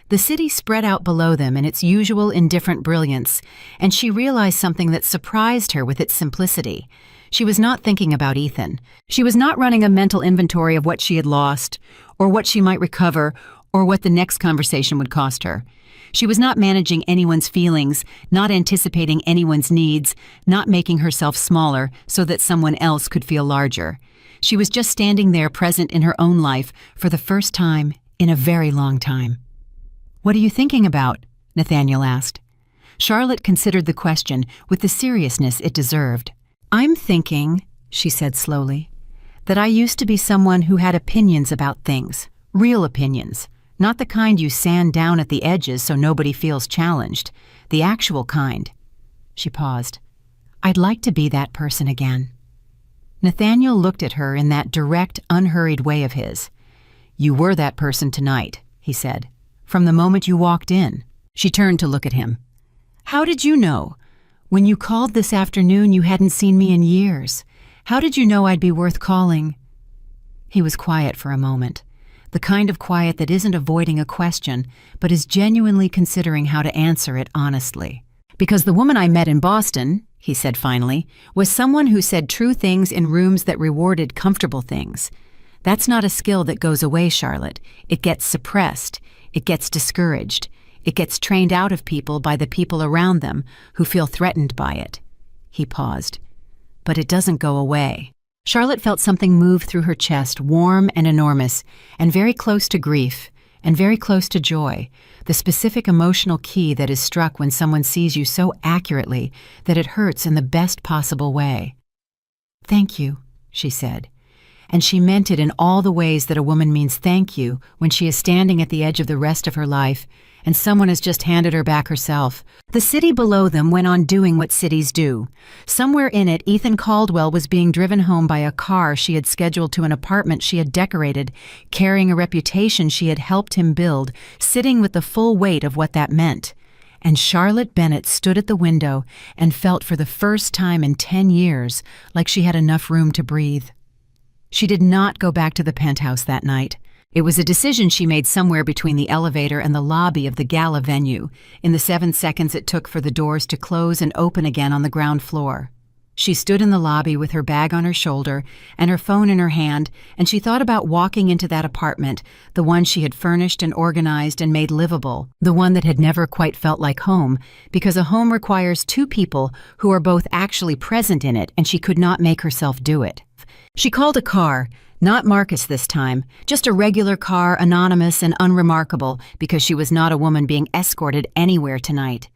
The city spread out below them in its usual indifferent brilliance, and she realized something that surprised her with its simplicity. She was not thinking about Ethan. She was not running a mental inventory of what she had lost, or what she might recover, or what the next conversation would cost her. She was not managing anyone's feelings, not anticipating anyone's needs, not making herself smaller so that someone else could feel larger. She was just standing there present in her own life for the first time in a very long time. "What are you thinking about?" Nathaniel asked. Charlotte considered the question with the seriousness it deserved. "I'm thinking," she said slowly, "that I used to be someone who had opinions about things, real opinions, not the kind you sand down at the edges so nobody feels challenged, the actual kind." She paused. "I'd like to be that person again." Nathaniel looked at her in that direct, unhurried way of his. "You were that person tonight," he said, "from the moment you walked in." She turned to look at him. "How did you know? When you called this afternoon, you hadn't seen me in years. How did you know I'd be worth calling?" He was quiet for a moment, the kind of quiet that isn't avoiding a question, but is genuinely considering how to answer it honestly. "Because the woman I met in Boston," he said finally, "was someone who said true things in rooms that rewarded comfortable things. That's not a skill that goes away, Charlotte. It gets suppressed. It gets discouraged. It gets trained out of people by the people around them who feel threatened by it." He paused. "But it doesn't go away." Charlotte felt something move through her chest, warm and enormous, and very close to grief, and very close to joy, the specific emotional key that is struck when someone sees you so accurately that it hurts in the best possible way. "Thank you," she said. And she meant it in all the ways that a woman means thank you when she is standing at the edge of the rest of her life and someone has just handed her back herself. The city below them went on doing what cities do. Somewhere in it, Ethan Caldwell was being driven home by a car she had scheduled to an apartment she had decorated, carrying a reputation she had helped him build, sitting with the full weight of what that meant. And Charlotte Bennett stood at the window and felt for the first time in 10 years like she had enough room to breathe. She did not go back to the penthouse that night. It was a decision she made somewhere between the elevator and the lobby of the Gala venue, in the 7 seconds it took for the doors to close and open again on the ground floor. She stood in the lobby with her bag on her shoulder and her phone in her hand, and she thought about walking into that apartment, the one she had furnished and organized and made livable, the one that had never quite felt like home, because a home requires 2 people who are both actually present in it, and she could not make herself do it. She called a car. Not Marcus this time, just a regular car, anonymous and unremarkable, because she was not a woman being escorted anywhere tonight.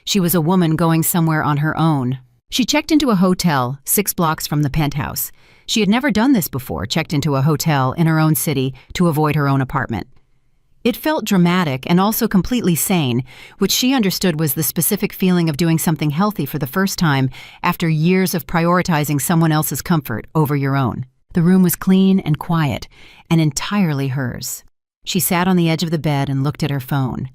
She was a woman going somewhere on her own. She checked into a hotel 6 blocks from the penthouse. She had never done this before, checked into a hotel in her own city to avoid her own apartment. It felt dramatic and also completely sane, which she understood was the specific feeling of doing something healthy for the first time after years of prioritizing someone else's comfort over your own. The room was clean and quiet, and entirely hers. She sat on the edge of the bed and looked at her phone.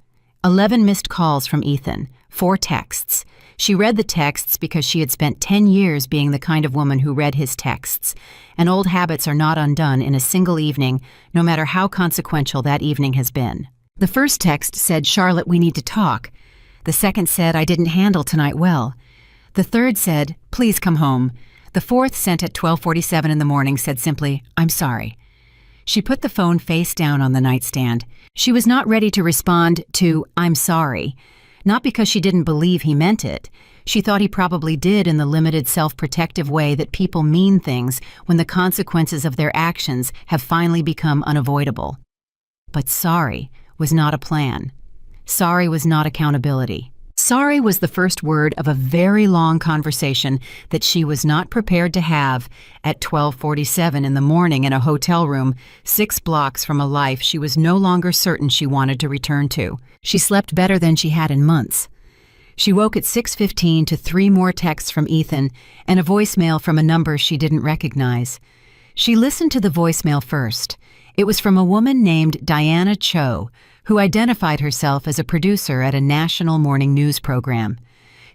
11 missed calls from Ethan, 4 texts. She read the texts because she had spent 10 years being the kind of woman who read his texts, and old habits are not undone in a single evening, no matter how consequential that evening has been. The first text said, "Charlotte, we need to talk." The second said, "I didn't handle tonight well." The third said, "Please come home." The fourth, sent at 12:47 in the morning, said simply, "I'm sorry." She put the phone face down on the nightstand. She was not ready to respond to, "I'm sorry." Not because she didn't believe he meant it. She thought he probably did in the limited self-protective way that people mean things when the consequences of their actions have finally become unavoidable. But sorry was not a plan. Sorry was not accountability. Sorry was the first word of a very long conversation that she was not prepared to have at 12:47 in the morning in a hotel room 6 blocks from a life she was no longer certain she wanted to return to. She slept better than she had in months. She woke at 6:15 to 3 more texts from Ethan and a voicemail from a number she didn't recognize. She listened to the voicemail first. It was from a woman named Diana Cho, who identified herself as a producer at a national morning news program.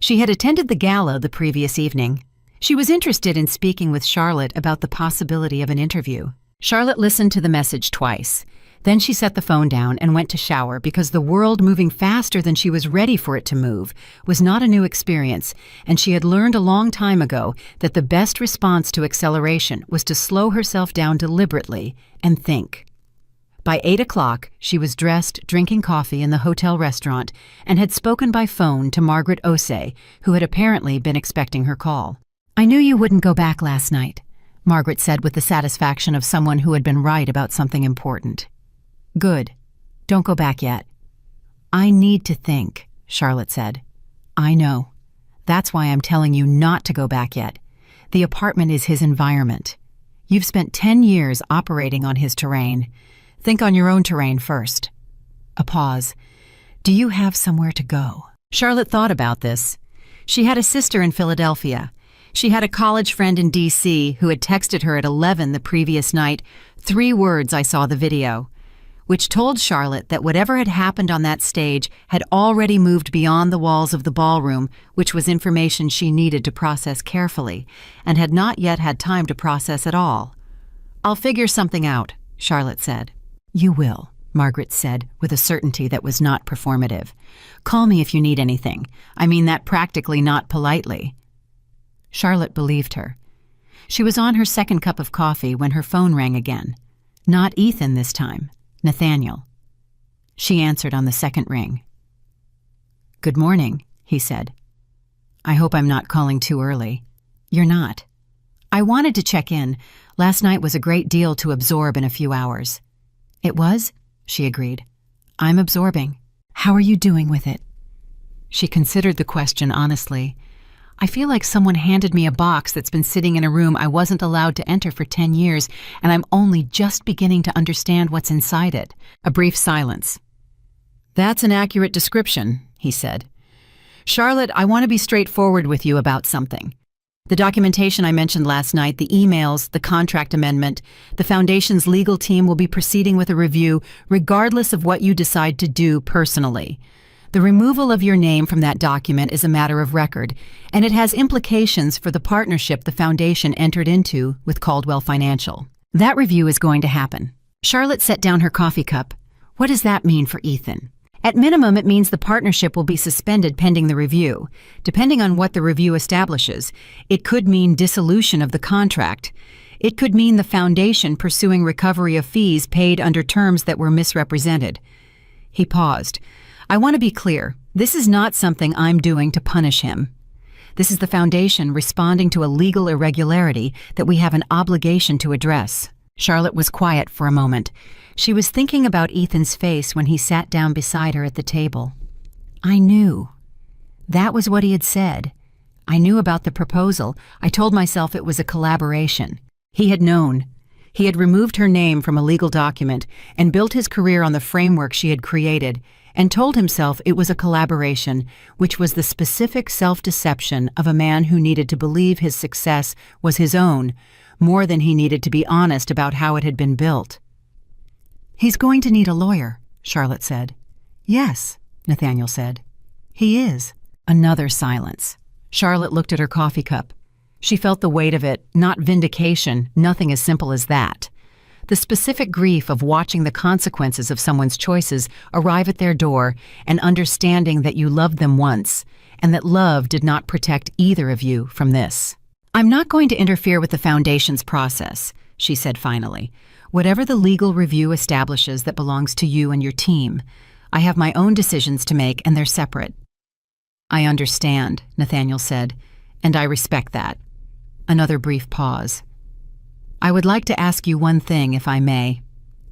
She had attended the gala the previous evening. She was interested in speaking with Charlotte about the possibility of an interview. Charlotte listened to the message twice. Then she set the phone down and went to shower because the world moving faster than she was ready for it to move was not a new experience, and she had learned a long time ago that the best response to acceleration was to slow herself down deliberately and think. By 8 o'clock, she was dressed, drinking coffee in the hotel restaurant, and had spoken by phone to Margaret Osei, who had apparently been expecting her call. "I knew you wouldn't go back last night," Margaret said with the satisfaction of someone who had been right about something important. "Good. Don't go back yet." "I need to think," Charlotte said. "I know. That's why I'm telling you not to go back yet. The apartment is his environment. You've spent 10 years operating on his terrain. Think on your own terrain first." A pause. "Do you have somewhere to go?" Charlotte thought about this. She had a sister in Philadelphia. She had a college friend in D.C. who had texted her at 11 the previous night, "3 words, I saw the video," which told Charlotte that whatever had happened on that stage had already moved beyond the walls of the ballroom, which was information she needed to process carefully, and had not yet had time to process at all. "I'll figure something out," Charlotte said. "You will," Margaret said with a certainty that was not performative. "Call me if you need anything. I mean that practically, not politely." Charlotte believed her. She was on her second cup of coffee when her phone rang again. Not Ethan this time. Nathaniel. She answered on the second ring. "Good morning," he said. "I hope I'm not calling too early." "You're not." "I wanted to check in. Last night was a great deal to absorb in a few hours." "It was?" she agreed. "I'm absorbing. How are you doing with it?" She considered the question honestly. "I feel like someone handed me a box that's been sitting in a room I wasn't allowed to enter for 10 years, and I'm only just beginning to understand what's inside it." A brief silence. "That's an accurate description," he said. "Charlotte, I want to be straightforward with you about something. The documentation I mentioned last night, the emails, the contract amendment, the Foundation's legal team will be proceeding with a review regardless of what you decide to do personally. The removal of your name from that document is a matter of record, and it has implications for the partnership the Foundation entered into with Caldwell Financial. That review is going to happen." Charlotte set down her coffee cup. "What does that mean for Ethan?" "At minimum, it means the partnership will be suspended pending the review. Depending on what the review establishes, it could mean dissolution of the contract. It could mean the Foundation pursuing recovery of fees paid under terms that were misrepresented." He paused. "I want to be clear. This is not something I'm doing to punish him. This is the Foundation responding to a legal irregularity that we have an obligation to address." Charlotte was quiet for a moment. She was thinking about Ethan's face when he sat down beside her at the table. "I knew." That was what he had said. "I knew about the proposal. I told myself it was a collaboration." He had known. He had removed her name from a legal document and built his career on the framework she had created, and told himself it was a collaboration, which was the specific self-deception of a man who needed to believe his success was his own, more than he needed to be honest about how it had been built. "He's going to need a lawyer," Charlotte said. "Yes," Nathaniel said. "He is." Another silence. Charlotte looked at her coffee cup. She felt the weight of it, not vindication, nothing as simple as that. The specific grief of watching the consequences of someone's choices arrive at their door and understanding that you loved them once, and that love did not protect either of you from this. "I'm not going to interfere with the Foundation's process," she said finally. "Whatever the legal review establishes that belongs to you and your team. I have my own decisions to make, and they're separate." "I understand," Nathaniel said, "and I respect that." Another brief pause. "I would like to ask you one thing, if I may."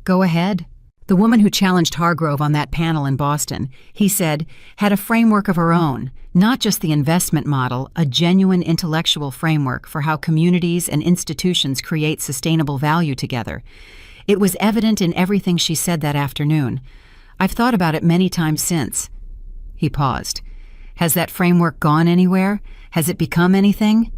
"Go ahead." "The woman who challenged Hargrove on that panel in Boston," he said, "had a framework of her own, not just the investment model, a genuine intellectual framework for how communities and institutions create sustainable value together. It was evident in everything she said that afternoon. I've thought about it many times since." He paused. "Has that framework gone anywhere? Has it become anything?"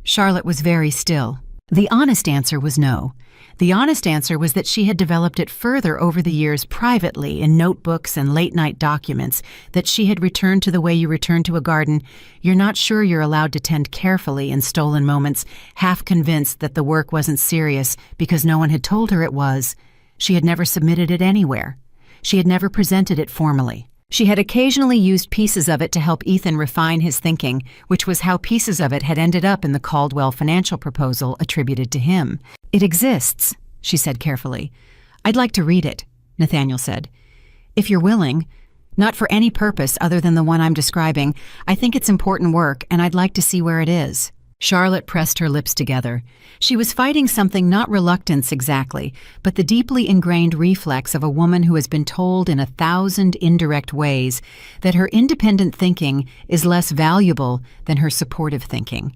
Charlotte was very still. The honest answer was no. The honest answer was that she had developed it further over the years privately in notebooks and late-night documents, that she had returned to the way you return to a garden you're not sure you're allowed to tend carefully in stolen moments, half convinced that the work wasn't serious because no one had told her it was. She had never submitted it anywhere. She had never presented it formally. She had occasionally used pieces of it to help Ethan refine his thinking, which was how pieces of it had ended up in the Caldwell financial proposal attributed to him. "It exists," she said carefully. "I'd like to read it," Nathaniel said. "If you're willing. Not for any purpose other than the one I'm describing. I think it's important work, and I'd like to see where it is." Charlotte pressed her lips together. She was fighting something, not reluctance exactly, but the deeply ingrained reflex of a woman who has been told in 1,000 indirect ways that her independent thinking is less valuable than her supportive thinking.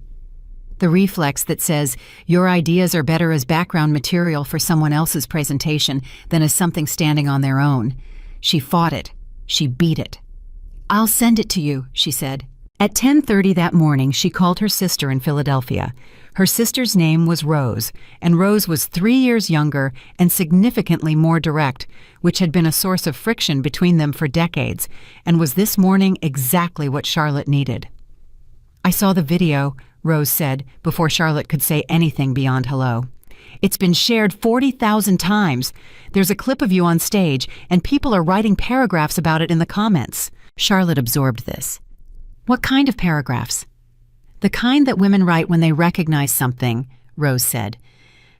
The reflex that says, your ideas are better as background material for someone else's presentation than as something standing on their own. She fought it. She beat it. "I'll send it to you," she said. At 10:30 that morning, she called her sister in Philadelphia. Her sister's name was Rose, and Rose was 3 years younger and significantly more direct, which had been a source of friction between them for decades, and was this morning exactly what Charlotte needed. "I saw the video," Rose said, before Charlotte could say anything beyond hello. "It's been shared 40,000 times. There's a clip of you on stage, and people are writing paragraphs about it in the comments." Charlotte absorbed this. "What kind of paragraphs?" "The kind that women write when they recognize something," Rose said.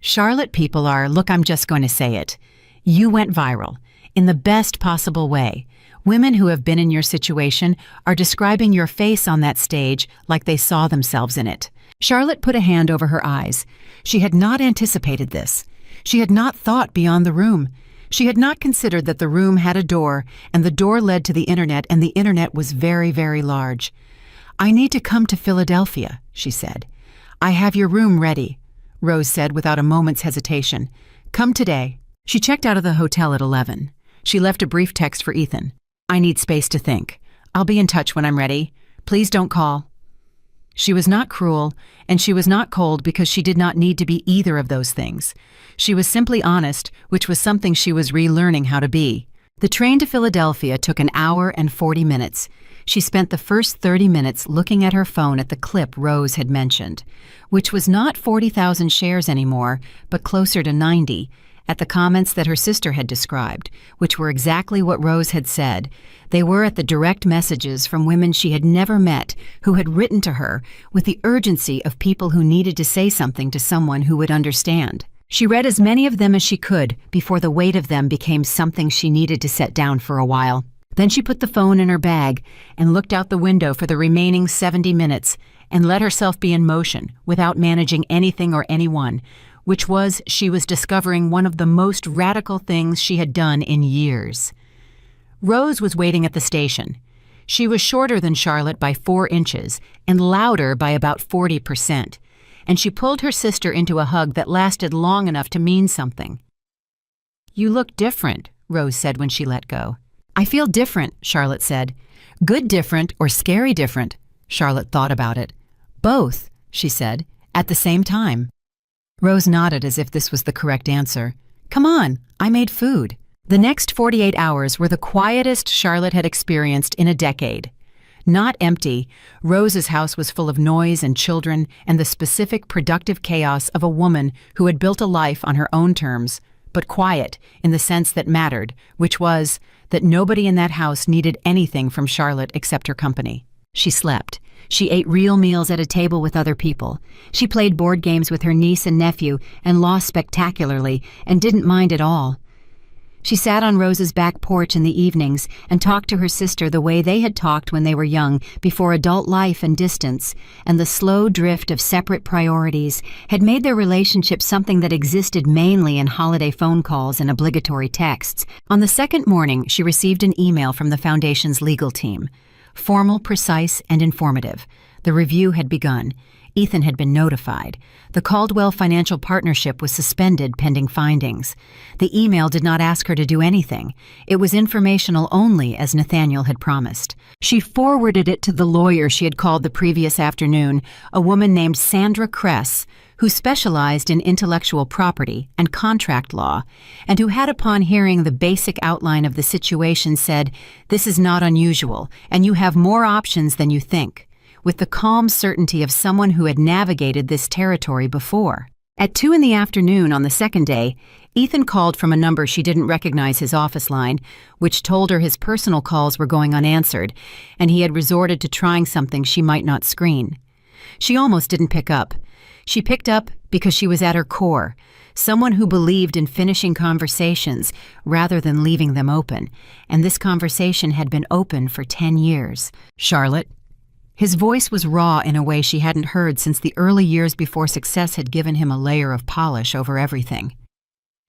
"Charlotte people are, look, I'm just going to say it. You went viral, in the best possible way. Women who have been in your situation are describing your face on that stage like they saw themselves in it." Charlotte put a hand over her eyes. She had not anticipated this. She had not thought beyond the room. She had not considered that the room had a door, and the door led to the internet, and the internet was very, very large. "I need to come to Philadelphia," she said. "I have your room ready," Rose said without a moment's hesitation. "Come today." She checked out of the hotel at 11. She left a brief text for Ethan. "I need space to think. I'll be in touch when I'm ready. Please don't call." She was not cruel, and she was not cold because she did not need to be either of those things. She was simply honest, which was something she was relearning how to be. The train to Philadelphia took an hour and 40 minutes. She spent the first 30 minutes looking at her phone at the clip Rose had mentioned, which was not 40,000 shares anymore, but closer to 90, at the comments that her sister had described, which were exactly what Rose had said. They were at the direct messages from women she had never met who had written to her with the urgency of people who needed to say something to someone who would understand. She read as many of them as she could before the weight of them became something she needed to set down for a while. Then she put the phone in her bag and looked out the window for the remaining 70 minutes and let herself be in motion without managing anything or anyone, which was she was discovering one of the most radical things she had done in years. Rose was waiting at the station. She was shorter than Charlotte by 4 inches and louder by about 40%. and she pulled her sister into a hug that lasted long enough to mean something. "You look different," Rose said when she let go. "I feel different," Charlotte said. "Good different or scary different?" Charlotte thought about it. "Both," she said, at the same time. Rose nodded as if this was the correct answer. "Come on, I made food." The next 48 hours were the quietest Charlotte had experienced in a decade. Not empty, Rose's house was full of noise and children and the specific productive chaos of a woman who had built a life on her own terms, but quiet in the sense that mattered, which was that nobody in that house needed anything from Charlotte except her company. She slept. She ate real meals at a table with other people. She played board games with her niece and nephew and lost spectacularly and didn't mind at all. She sat on Rose's back porch in the evenings and talked to her sister the way they had talked when they were young, before adult life and distance, and the slow drift of separate priorities had made their relationship something that existed mainly in holiday phone calls and obligatory texts. On the second morning, she received an email from the Foundation's legal team. Formal, precise, and informative. The review had begun. Ethan had been notified. The Caldwell Financial Partnership was suspended pending findings. The email did not ask her to do anything. It was informational only, as Nathaniel had promised. She forwarded it to the lawyer she had called the previous afternoon, a woman named Sandra Kress, who specialized in intellectual property and contract law, and who had, upon hearing the basic outline of the situation, said, "This is not unusual, and you have more options than you think," with the calm certainty of someone who had navigated this territory before. At 2 p.m. on the second day, Ethan called from a number she didn't recognize his office line, which told her his personal calls were going unanswered, and he had resorted to trying something she might not screen. She almost didn't pick up. She picked up because she was at her core, someone who believed in finishing conversations rather than leaving them open, and this conversation had been open for 10 years. "Charlotte?" His voice was raw in a way she hadn't heard since the early years before success had given him a layer of polish over everything.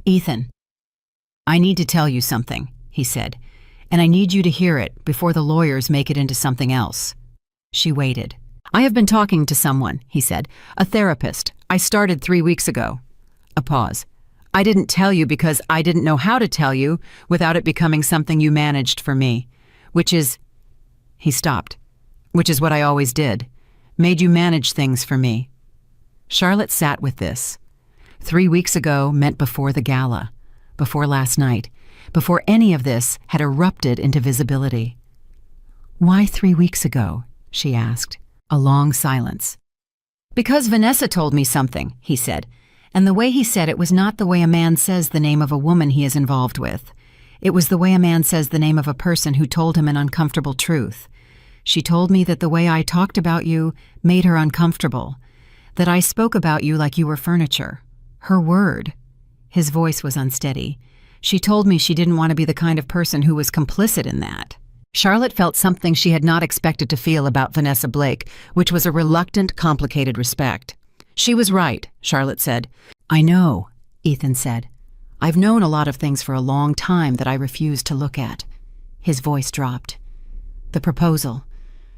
"Ethan, I need to tell you something," he said, "and I need you to hear it before the lawyers make it into something else." She waited. "I have been talking to someone," he said, "a therapist. I started 3 weeks ago." A pause. "I didn't tell you because I didn't know how to tell you without it becoming something you managed for me, which is—" He stopped. "Which is what I always did. Made you manage things for me." Charlotte sat with this. 3 weeks ago meant before the gala, before last night, before any of this had erupted into visibility. "Why 3 weeks ago?" she asked. A long silence. "Because Vanessa told me something," he said, and the way he said it was not the way a man says the name of a woman he is involved with. It was the way a man says the name of a person who told him an uncomfortable truth. "She told me that the way I talked about you made her uncomfortable, that I spoke about you like you were furniture. Her word." His voice was unsteady. "She told me she didn't want to be the kind of person who was complicit in that." Charlotte felt something she had not expected to feel about Vanessa Blake, which was a reluctant, complicated respect. "She was right," Charlotte said. "I know," Ethan said. "I've known a lot of things for a long time that I refuse to look at." His voice dropped. "The proposal.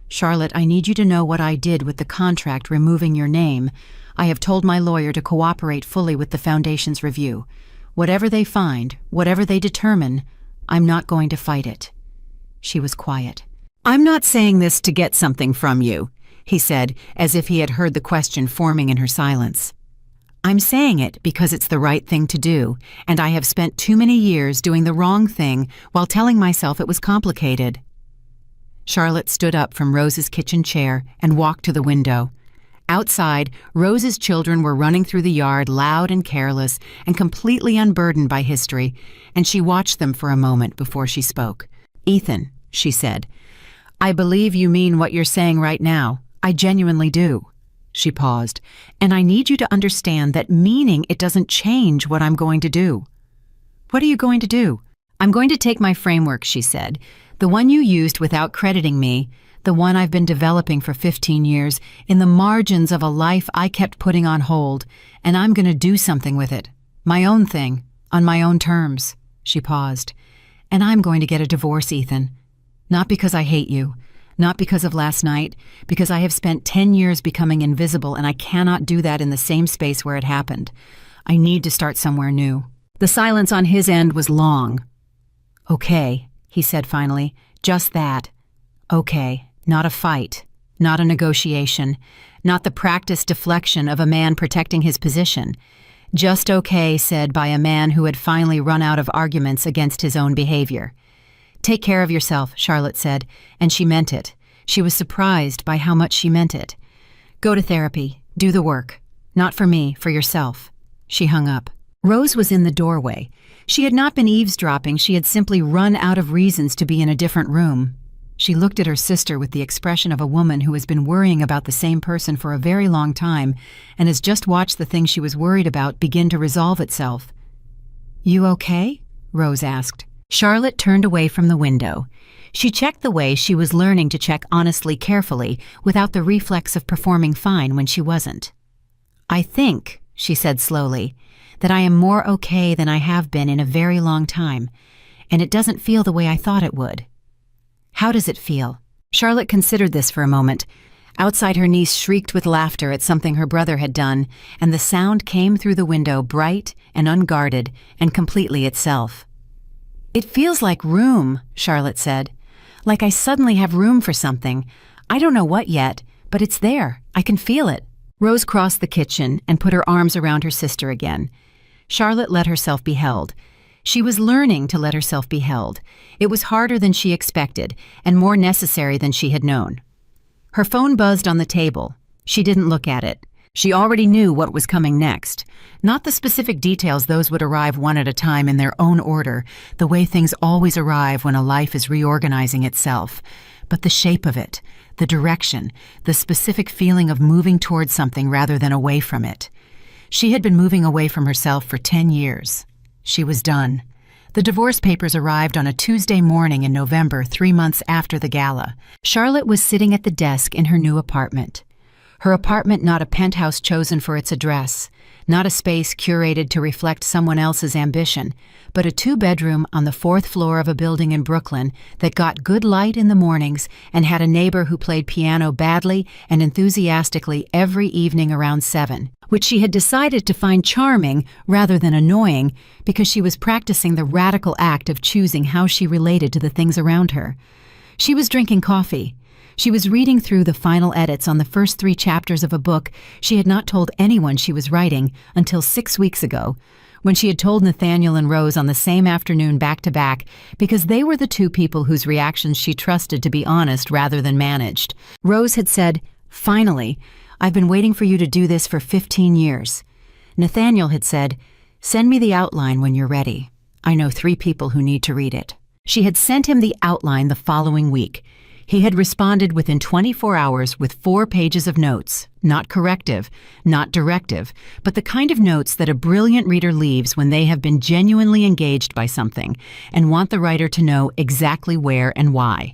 Charlotte, I need you to know what I did with the contract removing your name. I have told my lawyer to cooperate fully with the Foundation's review. Whatever they find, whatever they determine, I'm not going to fight it." She was quiet. "I'm not saying this to get something from you," he said, as if he had heard the question forming in her silence. "I'm saying it because it's the right thing to do, and I have spent too many years doing the wrong thing while telling myself it was complicated." Charlotte stood up from Rose's kitchen chair and walked to the window. Outside, Rose's children were running through the yard, loud and careless, and completely unburdened by history, and she watched them for a moment before she spoke. "Ethan," she said, "I believe you mean what you're saying right now. I genuinely do." She paused. "And I need you to understand that meaning it doesn't change what I'm going to do." "What are you going to do?" "I'm going to take my framework," she said, "the one you used without crediting me, the one I've been developing for 15 years, in the margins of a life I kept putting on hold, and I'm going to do something with it. My own thing, on my own terms." She paused. "And I'm going to get a divorce, Ethan. Not because I hate you, Not because of last night, because I have spent 10 years becoming invisible and I cannot do that in the same space where it happened. I need to start somewhere new." The silence on his end was long. "Okay," he said finally, "just that. Okay, not a fight, not a negotiation, not the practiced deflection of a man protecting his position. Just okay said by a man who had finally run out of arguments against his own behavior. "Take care of yourself," Charlotte said, and she meant it. She was surprised by how much she meant it. "Go to therapy. Do the work. Not for me, for yourself." She hung up. Rose was in the doorway. She had not been eavesdropping, she had simply run out of reasons to be in a different room. She looked at her sister with the expression of a woman who has been worrying about the same person for a very long time and has just watched the thing she was worried about begin to resolve itself. "You okay?" Rose asked. Charlotte turned away from the window. She checked the way she was learning to check honestly, carefully, without the reflex of performing fine when she wasn't. "I think," she said slowly, "that I am more okay than I have been in a very long time, and it doesn't feel the way I thought it would." "How does it feel?" Charlotte considered this for a moment. Outside, her niece shrieked with laughter at something her brother had done, and the sound came through the window bright and unguarded and completely itself. "It feels like room," Charlotte said. "Like I suddenly have room for something. I don't know what yet, but it's there. I can feel it." Rose crossed the kitchen and put her arms around her sister again. Charlotte let herself be held. She was learning to let herself be held. It was harder than she expected, and more necessary than she had known. Her phone buzzed on the table. She didn't look at it. She already knew what was coming next. Not the specific details, those would arrive one at a time in their own order, the way things always arrive when a life is reorganizing itself. But the shape of it, the direction, the specific feeling of moving towards something rather than away from it. She had been moving away from herself for 10 years. She was done. The divorce papers arrived on a Tuesday morning in November, 3 months after the gala. Charlotte was sitting at the desk in her new apartment. Her apartment, not a penthouse chosen for its address, not a space curated to reflect someone else's ambition, but a 2-bedroom on the 4th floor of a building in Brooklyn that got good light in the mornings and had a neighbor who played piano badly and enthusiastically every evening around 7, which she had decided to find charming rather than annoying because she was practicing the radical act of choosing how she related to the things around her. She was drinking coffee. She was reading through the final edits on the first 3 chapters of a book she had not told anyone she was writing until 6 weeks ago, when she had told Nathaniel and Rose on the same afternoon back-to-back because they were the 2 people whose reactions she trusted to be honest rather than managed. Rose had said, "Finally, I've been waiting for you to do this for 15 years. Nathaniel had said, "Send me the outline when you're ready. I know 3 people who need to read it." She had sent him the outline the following week. He had responded within 24 hours with 4 pages of notes, not corrective, not directive, but the kind of notes that a brilliant reader leaves when they have been genuinely engaged by something and want the writer to know exactly where and why.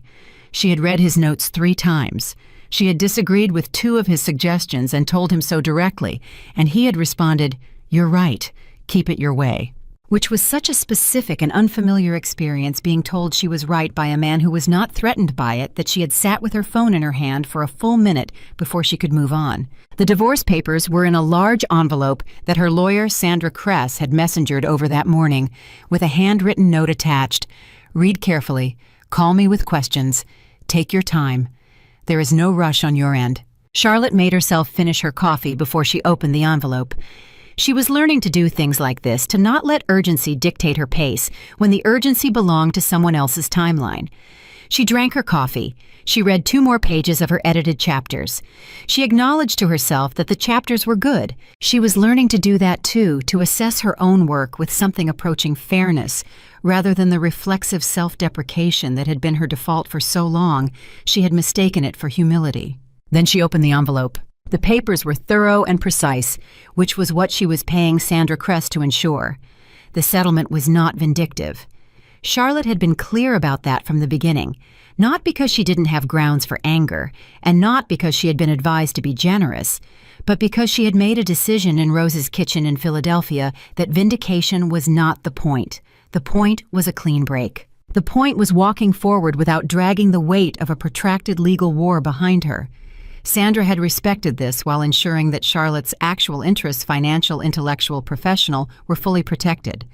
She had read his notes 3 times. She had disagreed with 2 of his suggestions and told him so directly, and he had responded, "You're right, keep it your way," which was such a specific and unfamiliar experience, being told she was right by a man who was not threatened by it, that she had sat with her phone in her hand for a full minute before she could move on. The divorce papers were in a large envelope that her lawyer, Sandra Kress, had messengered over that morning, with a handwritten note attached. "Read carefully. Call me with questions. Take your time. There is no rush on your end." Charlotte made herself finish her coffee before she opened the envelope. She was learning to do things like this, to not let urgency dictate her pace when the urgency belonged to someone else's timeline. She drank her coffee. She read 2 more pages of her edited chapters. She acknowledged to herself that the chapters were good. She was learning to do that too, to assess her own work with something approaching fairness, rather than the reflexive self-deprecation that had been her default for so long she had mistaken it for humility. Then she opened the envelope. The papers were thorough and precise, which was what she was paying Sandra Kress to ensure. The settlement was not vindictive. Charlotte had been clear about that from the beginning, not because she didn't have grounds for anger, and not because she had been advised to be generous, but because she had made a decision in Rose's kitchen in Philadelphia that vindication was not the point. The point was a clean break. The point was walking forward without dragging the weight of a protracted legal war behind her. Sandra had respected this while ensuring that Charlotte's actual interests, financial, intellectual, professional, were fully protected.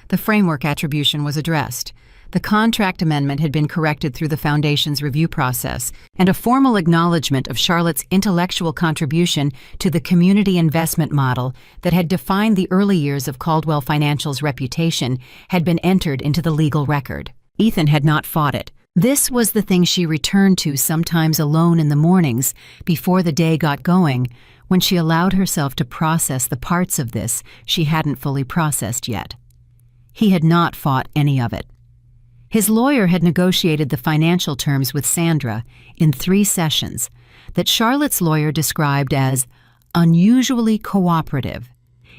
The framework attribution was addressed. The contract amendment had been corrected through the Foundation's review process, and a formal acknowledgement of Charlotte's intellectual contribution to the community investment model that had defined the early years of Caldwell Financial's reputation had been entered into the legal record. Ethan had not fought it. This was the thing she returned to sometimes alone in the mornings before the day got going, when she allowed herself to process the parts of this she hadn't fully processed yet. He had not fought any of it. His lawyer had negotiated the financial terms with Sandra in 3 sessions that Charlotte's lawyer described as unusually cooperative.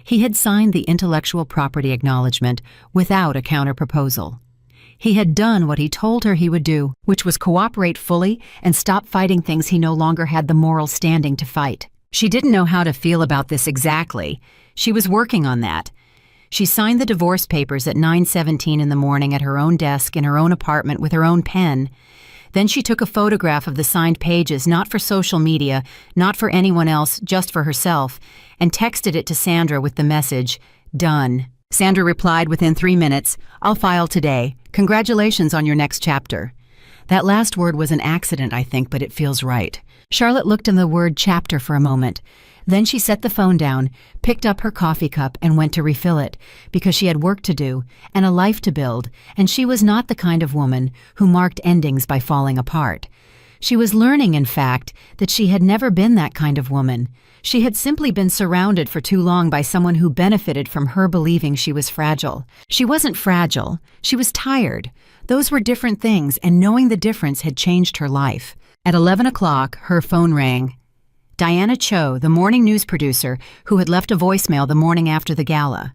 He had signed the intellectual property acknowledgement without a counterproposal. He had done what he told her he would do, which was cooperate fully and stop fighting things he no longer had the moral standing to fight. She didn't know how to feel about this exactly. She was working on that. She signed the divorce papers at 9:17 in the morning at her own desk in her own apartment with her own pen. Then she took a photograph of the signed pages, not for social media, not for anyone else, just for herself, and texted it to Sandra with the message, "Done." Sandra replied within 3 minutes, "I'll file today. Congratulations on your next chapter." That last word was an accident, I think, but it feels right. Charlotte looked in the word chapter for a moment. Then she set the phone down, picked up her coffee cup, and went to refill it, because she had work to do and a life to build, and she was not the kind of woman who marked endings by falling apart. She was learning, in fact, that she had never been that kind of woman. She had simply been surrounded for too long by someone who benefited from her believing she was fragile. She wasn't fragile. She was tired. Those were different things, and knowing the difference had changed her life. At 11 o'clock, her phone rang. Diana Cho, the morning news producer, who had left a voicemail the morning after the gala.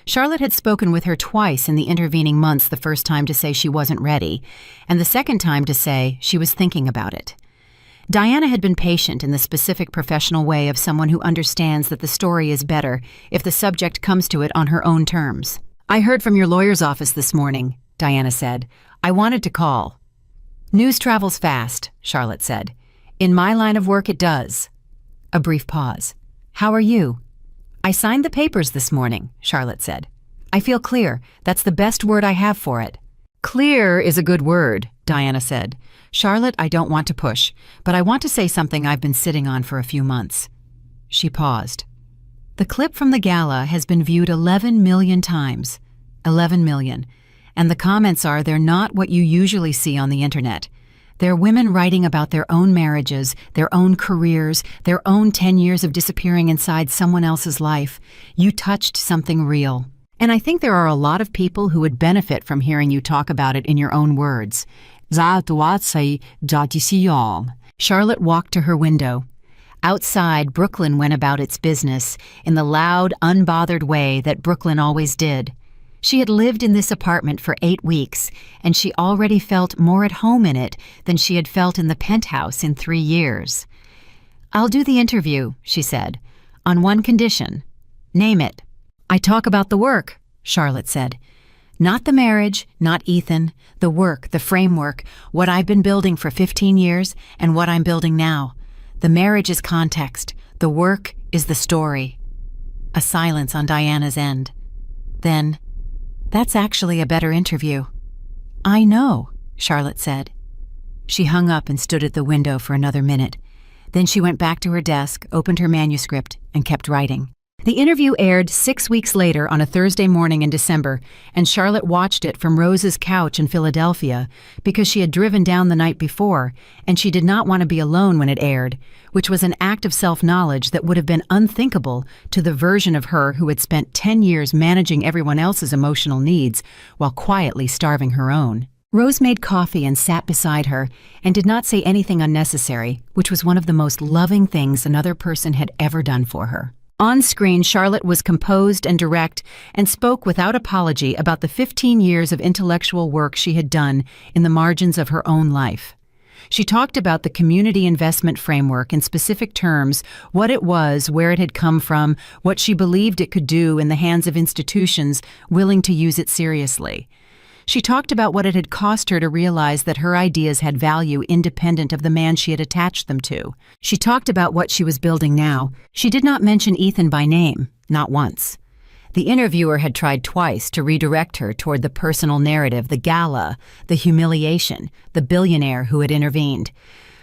Charlotte had spoken with her twice in the intervening months, the first time to say she wasn't ready, and the second time to say she was thinking about it. Diana had been patient in the specific professional way of someone who understands that the story is better if the subject comes to it on her own terms. "I heard from your lawyer's office this morning," Diana said. "I wanted to call." "News travels fast," Charlotte said. "In my line of work, it does." A brief pause. "How are you?" "I signed the papers this morning," Charlotte said. "I feel clear. That's the best word I have for it." "Clear is a good word," Diana said. "Charlotte, I don't want to push, but I want to say something I've been sitting on for a few months." She paused. The clip from the gala has been viewed 11 million times. 11 million. And the comments are they're not what you usually see on the internet. They're women writing about their own marriages, their own careers, their own 10 years of disappearing inside someone else's life. You touched something real. And I think there are a lot of people who would benefit from hearing you talk about it in your own words. Charlotte walked to her window. Outside, Brooklyn went about its business in the loud, unbothered way that Brooklyn always did. She had lived in this apartment for 8 weeks, and she already felt more at home in it than she had felt in the penthouse in 3 years. "I'll do the interview," she said, "on one condition. Name it." "I talk about the work," Charlotte said. "Not the marriage, not Ethan, the work, the framework, what I've been building for 15 years and what I'm building now. The marriage is context. The work is the story." A silence on Diana's end. Then, "That's actually a better interview." "I know," Charlotte said. She hung up and stood at the window for another minute. Then she went back to her desk, opened her manuscript, and kept writing. The interview aired 6 weeks later on a Thursday morning in December, and Charlotte watched it from Rose's couch in Philadelphia because she had driven down the night before, and she did not want to be alone when it aired, which was an act of self-knowledge that would have been unthinkable to the version of her who had spent 10 years managing everyone else's emotional needs while quietly starving her own. Rose made coffee and sat beside her and did not say anything unnecessary, which was one of the most loving things another person had ever done for her. On screen, Charlotte was composed and direct and spoke without apology about the 15 years of intellectual work she had done in the margins of her own life. She talked about the community investment framework in specific terms, what it was, where it had come from, what she believed it could do in the hands of institutions willing to use it seriously. She talked about what it had cost her to realize that her ideas had value independent of the man she had attached them to. She talked about what she was building now. She did not mention Ethan by name, not once. The interviewer had tried twice to redirect her toward the personal narrative, the gala, the humiliation, the billionaire who had intervened.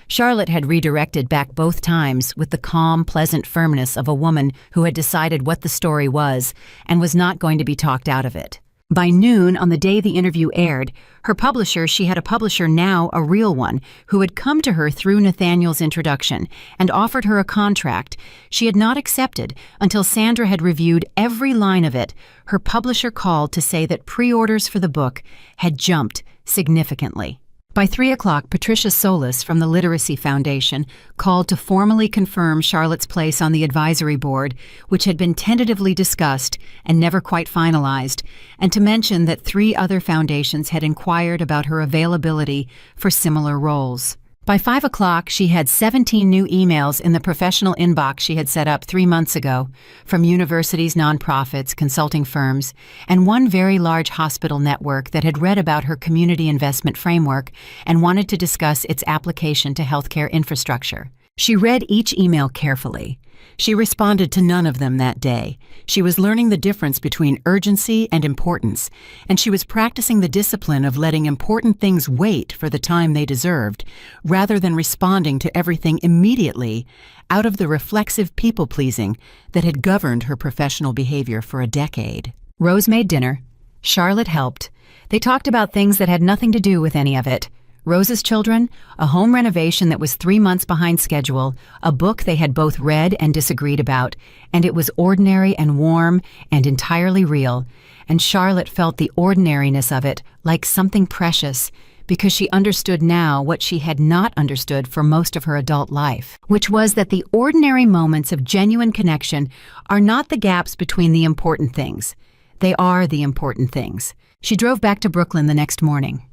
Charlotte had redirected back both times with the calm, pleasant firmness of a woman who had decided what the story was and was not going to be talked out of it. By noon on the day the interview aired, her publisher, she had a publisher now, a real one, who had come to her through Nathaniel's introduction and offered her a contract she had not accepted until Sandra had reviewed every line of it. Her publisher called to say that pre-orders for the book had jumped significantly. By 3 o'clock, Patricia Solis from the Literacy Foundation called to formally confirm Charlotte's place on the advisory board, which had been tentatively discussed and never quite finalized, and to mention that 3 other foundations had inquired about her availability for similar roles. By 5 o'clock, she had 17 new emails in the professional inbox she had set up 3 months ago from universities, nonprofits, consulting firms, and one very large hospital network that had read about her community investment framework and wanted to discuss its application to healthcare infrastructure. She read each email carefully. She responded to none of them that day. She was learning the difference between urgency and importance, and she was practicing the discipline of letting important things wait for the time they deserved, rather than responding to everything immediately out of the reflexive people-pleasing that had governed her professional behavior for a decade. Rose made dinner. Charlotte helped. They talked about things that had nothing to do with any of it. Rose's children, a home renovation that was 3 months behind schedule, a book they had both read and disagreed about, and it was ordinary and warm and entirely real, and Charlotte felt the ordinariness of it like something precious, because she understood now what she had not understood for most of her adult life, which was that the ordinary moments of genuine connection are not the gaps between the important things. They are the important things. She drove back to Brooklyn the next morning.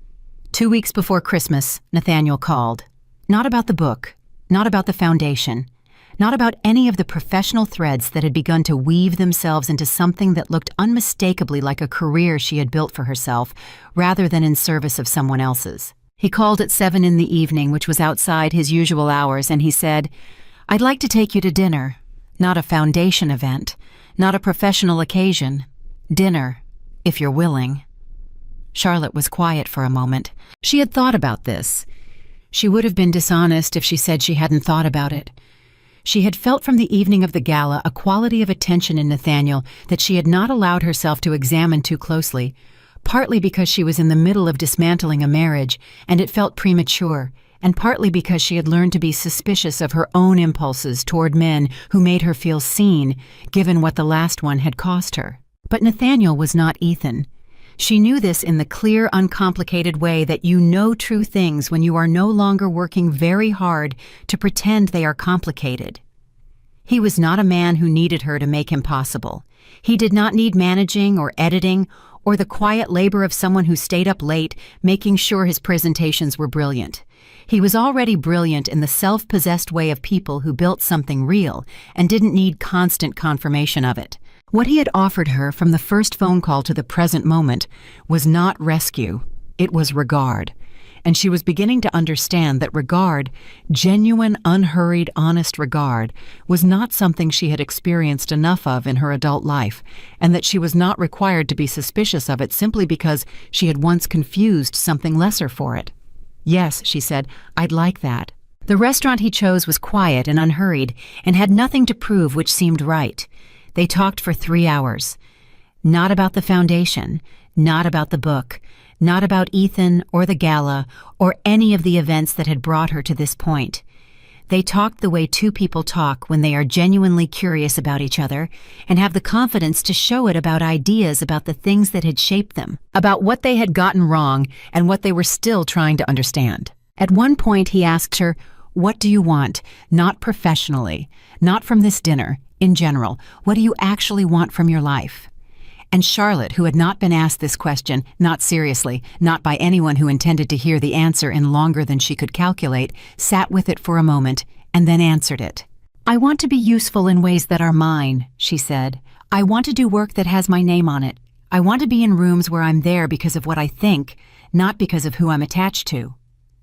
2 weeks before Christmas, Nathaniel called. Not about the book, not about the foundation, not about any of the professional threads that had begun to weave themselves into something that looked unmistakably like a career she had built for herself, rather than in service of someone else's. He called at 7 in the evening, which was outside his usual hours, and he said, "I'd like to take you to dinner. Not a foundation event, not a professional occasion. Dinner, if you're willing." Charlotte was quiet for a moment. She had thought about this. She would have been dishonest if she said she hadn't thought about it. She had felt from the evening of the gala a quality of attention in Nathaniel that she had not allowed herself to examine too closely, partly because she was in the middle of dismantling a marriage and it felt premature, and partly because she had learned to be suspicious of her own impulses toward men who made her feel seen, given what the last one had cost her. But Nathaniel was not Ethan. She knew this in the clear, uncomplicated way that you know true things when you are no longer working very hard to pretend they are complicated. He was not a man who needed her to make him possible. He did not need managing or editing or the quiet labor of someone who stayed up late making sure his presentations were brilliant. He was already brilliant in the self-possessed way of people who built something real and didn't need constant confirmation of it. What he had offered her from the first phone call to the present moment was not rescue, it was regard. And she was beginning to understand that regard, genuine, unhurried, honest regard, was not something she had experienced enough of in her adult life, and that she was not required to be suspicious of it simply because she had once confused something lesser for it. "Yes," she said, "I'd like that." The restaurant he chose was quiet and unhurried and had nothing to prove, which seemed right. They talked for 3 hours. Not about the foundation, not about the book, not about Ethan or the gala or any of the events that had brought her to this point. They talked the way two people talk when they are genuinely curious about each other and have the confidence to show it about ideas about the things that had shaped them, about what they had gotten wrong and what they were still trying to understand. At one point he asked her, "What do you want? Not professionally, not from this dinner. In general, what do you actually want from your life?" And Charlotte, who had not been asked this question, not seriously, not by anyone who intended to hear the answer in longer than she could calculate, sat with it for a moment and then answered it. "I want to be useful in ways that are mine," she said. "I want to do work that has my name on it. I want to be in rooms where I'm there because of what I think, not because of who I'm attached to."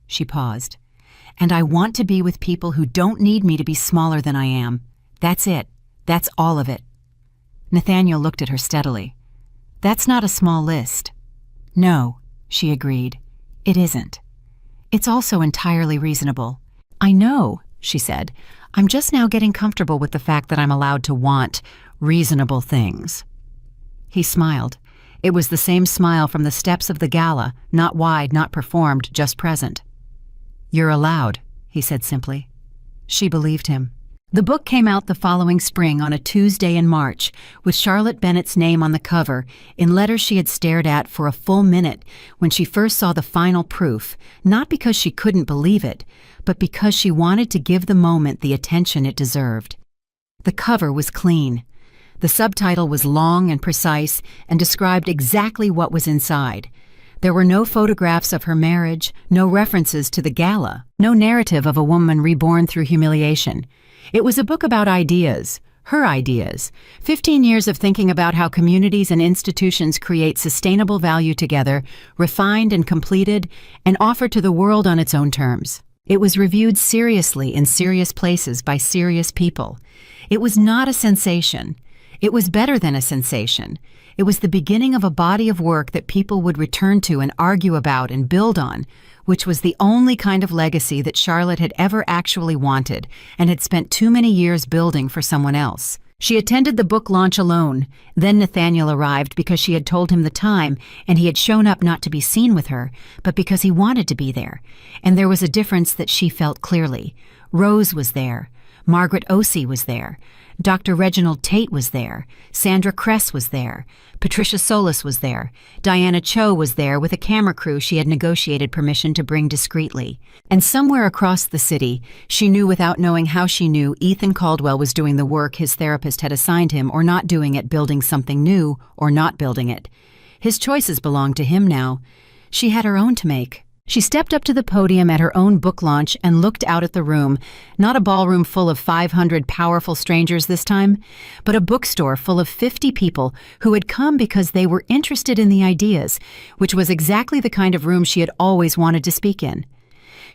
She paused. "And I want to be with people who don't need me to be smaller than I am. That's it. That's all of it." Nathaniel looked at her steadily. "That's not a small list." "No," she agreed. "It isn't. It's also entirely reasonable." "I know," she said. "I'm just now getting comfortable with the fact that I'm allowed to want reasonable things." He smiled. It was the same smile from the steps of the gala, not wide, not performed, just present. "You're allowed," he said simply. She believed him. The book came out the following spring on a Tuesday in March, with Charlotte Bennett's name on the cover, in letters she had stared at for a full minute when she first saw the final proof, not because she couldn't believe it, but because she wanted to give the moment the attention it deserved. The cover was clean. The subtitle was long and precise and described exactly what was inside. There were no photographs of her marriage, no references to the gala, no narrative of a woman reborn through humiliation. It was a book about ideas, her ideas, 15 years of thinking about how communities and institutions create sustainable value together, refined and completed, and offered to the world on its own terms. It was reviewed seriously in serious places by serious people. It was not a sensation. It was better than a sensation. It was the beginning of a body of work that people would return to and argue about and build on, which was the only kind of legacy that Charlotte had ever actually wanted and had spent too many years building for someone else. She attended the book launch alone. Then Nathaniel arrived because she had told him the time, and he had shown up not to be seen with her, but because he wanted to be there. And there was a difference that she felt clearly. Rose was there. Margaret Osey was there. Dr. Reginald Tate was there. Sandra Kress was there. Patricia Solis was there. Diana Cho was there with a camera crew she had negotiated permission to bring discreetly. And somewhere across the city, she knew without knowing how she knew, Ethan Caldwell was doing the work his therapist had assigned him, or not doing it, building something new, or not building it. His choices belonged to him now. She had her own to make. She stepped up to the podium at her own book launch and looked out at the room, not a ballroom full of 500 powerful strangers this time, but a bookstore full of 50 people who had come because they were interested in the ideas, which was exactly the kind of room she had always wanted to speak in.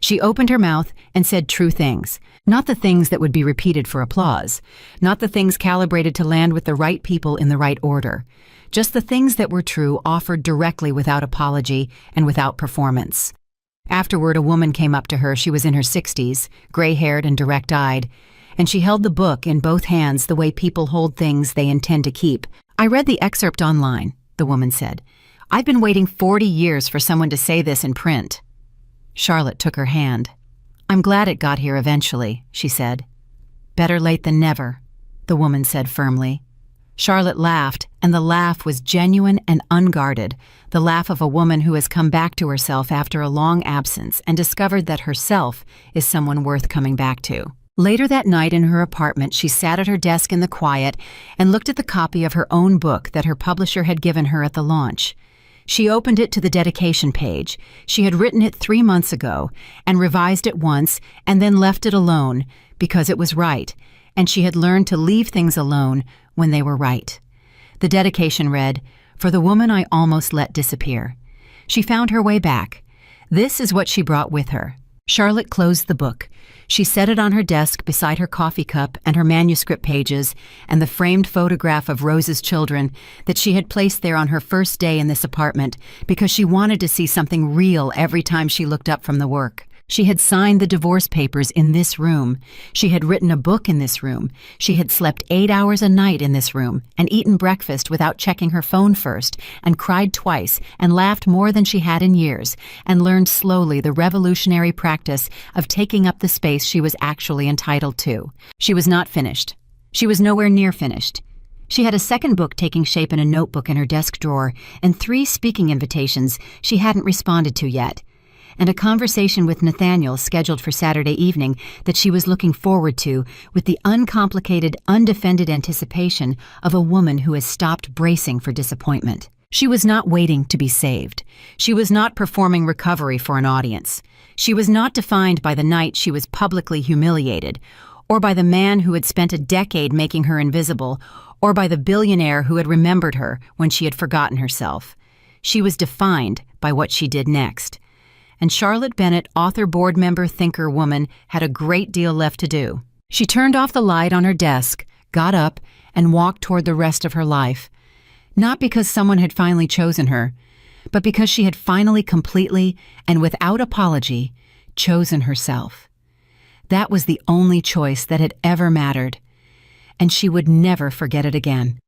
She opened her mouth and said true things, not the things that would be repeated for applause, not the things calibrated to land with the right people in the right order, just the things that were true offered directly without apology and without performance. Afterward, a woman came up to her. She was in her 60s, gray-haired and direct-eyed, and she held the book in both hands the way people hold things they intend to keep. "I read the excerpt online," the woman said. "I've been waiting 40 years for someone to say this in print." Charlotte took her hand. "I'm glad it got here eventually," she said. "Better late than never," the woman said firmly. Charlotte laughed, and the laugh was genuine and unguarded, the laugh of a woman who has come back to herself after a long absence and discovered that herself is someone worth coming back to. Later that night in her apartment, she sat at her desk in the quiet and looked at the copy of her own book that her publisher had given her at the launch. She opened it to the dedication page. She had written it 3 months ago and revised it once and then left it alone because it was right, and she had learned to leave things alone when they were right. The dedication read, "For the woman I almost let disappear." She found her way back. This is what she brought with her. Charlotte closed the book. She set it on her desk beside her coffee cup and her manuscript pages and the framed photograph of Rose's children that she had placed there on her first day in this apartment because she wanted to see something real every time she looked up from the work. She had signed the divorce papers in this room. She had written a book in this room. She had slept 8 hours a night in this room and eaten breakfast without checking her phone first and cried twice and laughed more than she had in years and learned slowly the revolutionary practice of taking up the space she was actually entitled to. She was not finished. She was nowhere near finished. She had a second book taking shape in a notebook in her desk drawer and 3 speaking invitations she hadn't responded to yet, and a conversation with Nathaniel scheduled for Saturday evening that she was looking forward to with the uncomplicated, undefended anticipation of a woman who has stopped bracing for disappointment. She was not waiting to be saved. She was not performing recovery for an audience. She was not defined by the night she was publicly humiliated, or by the man who had spent a decade making her invisible, or by the billionaire who had remembered her when she had forgotten herself. She was defined by what she did next. And Charlotte Bennett, author, board member, thinker, woman, had a great deal left to do. She turned off the light on her desk, got up, and walked toward the rest of her life. Not because someone had finally chosen her, but because she had finally, completely, and without apology, chosen herself. That was the only choice that had ever mattered, and she would never forget it again.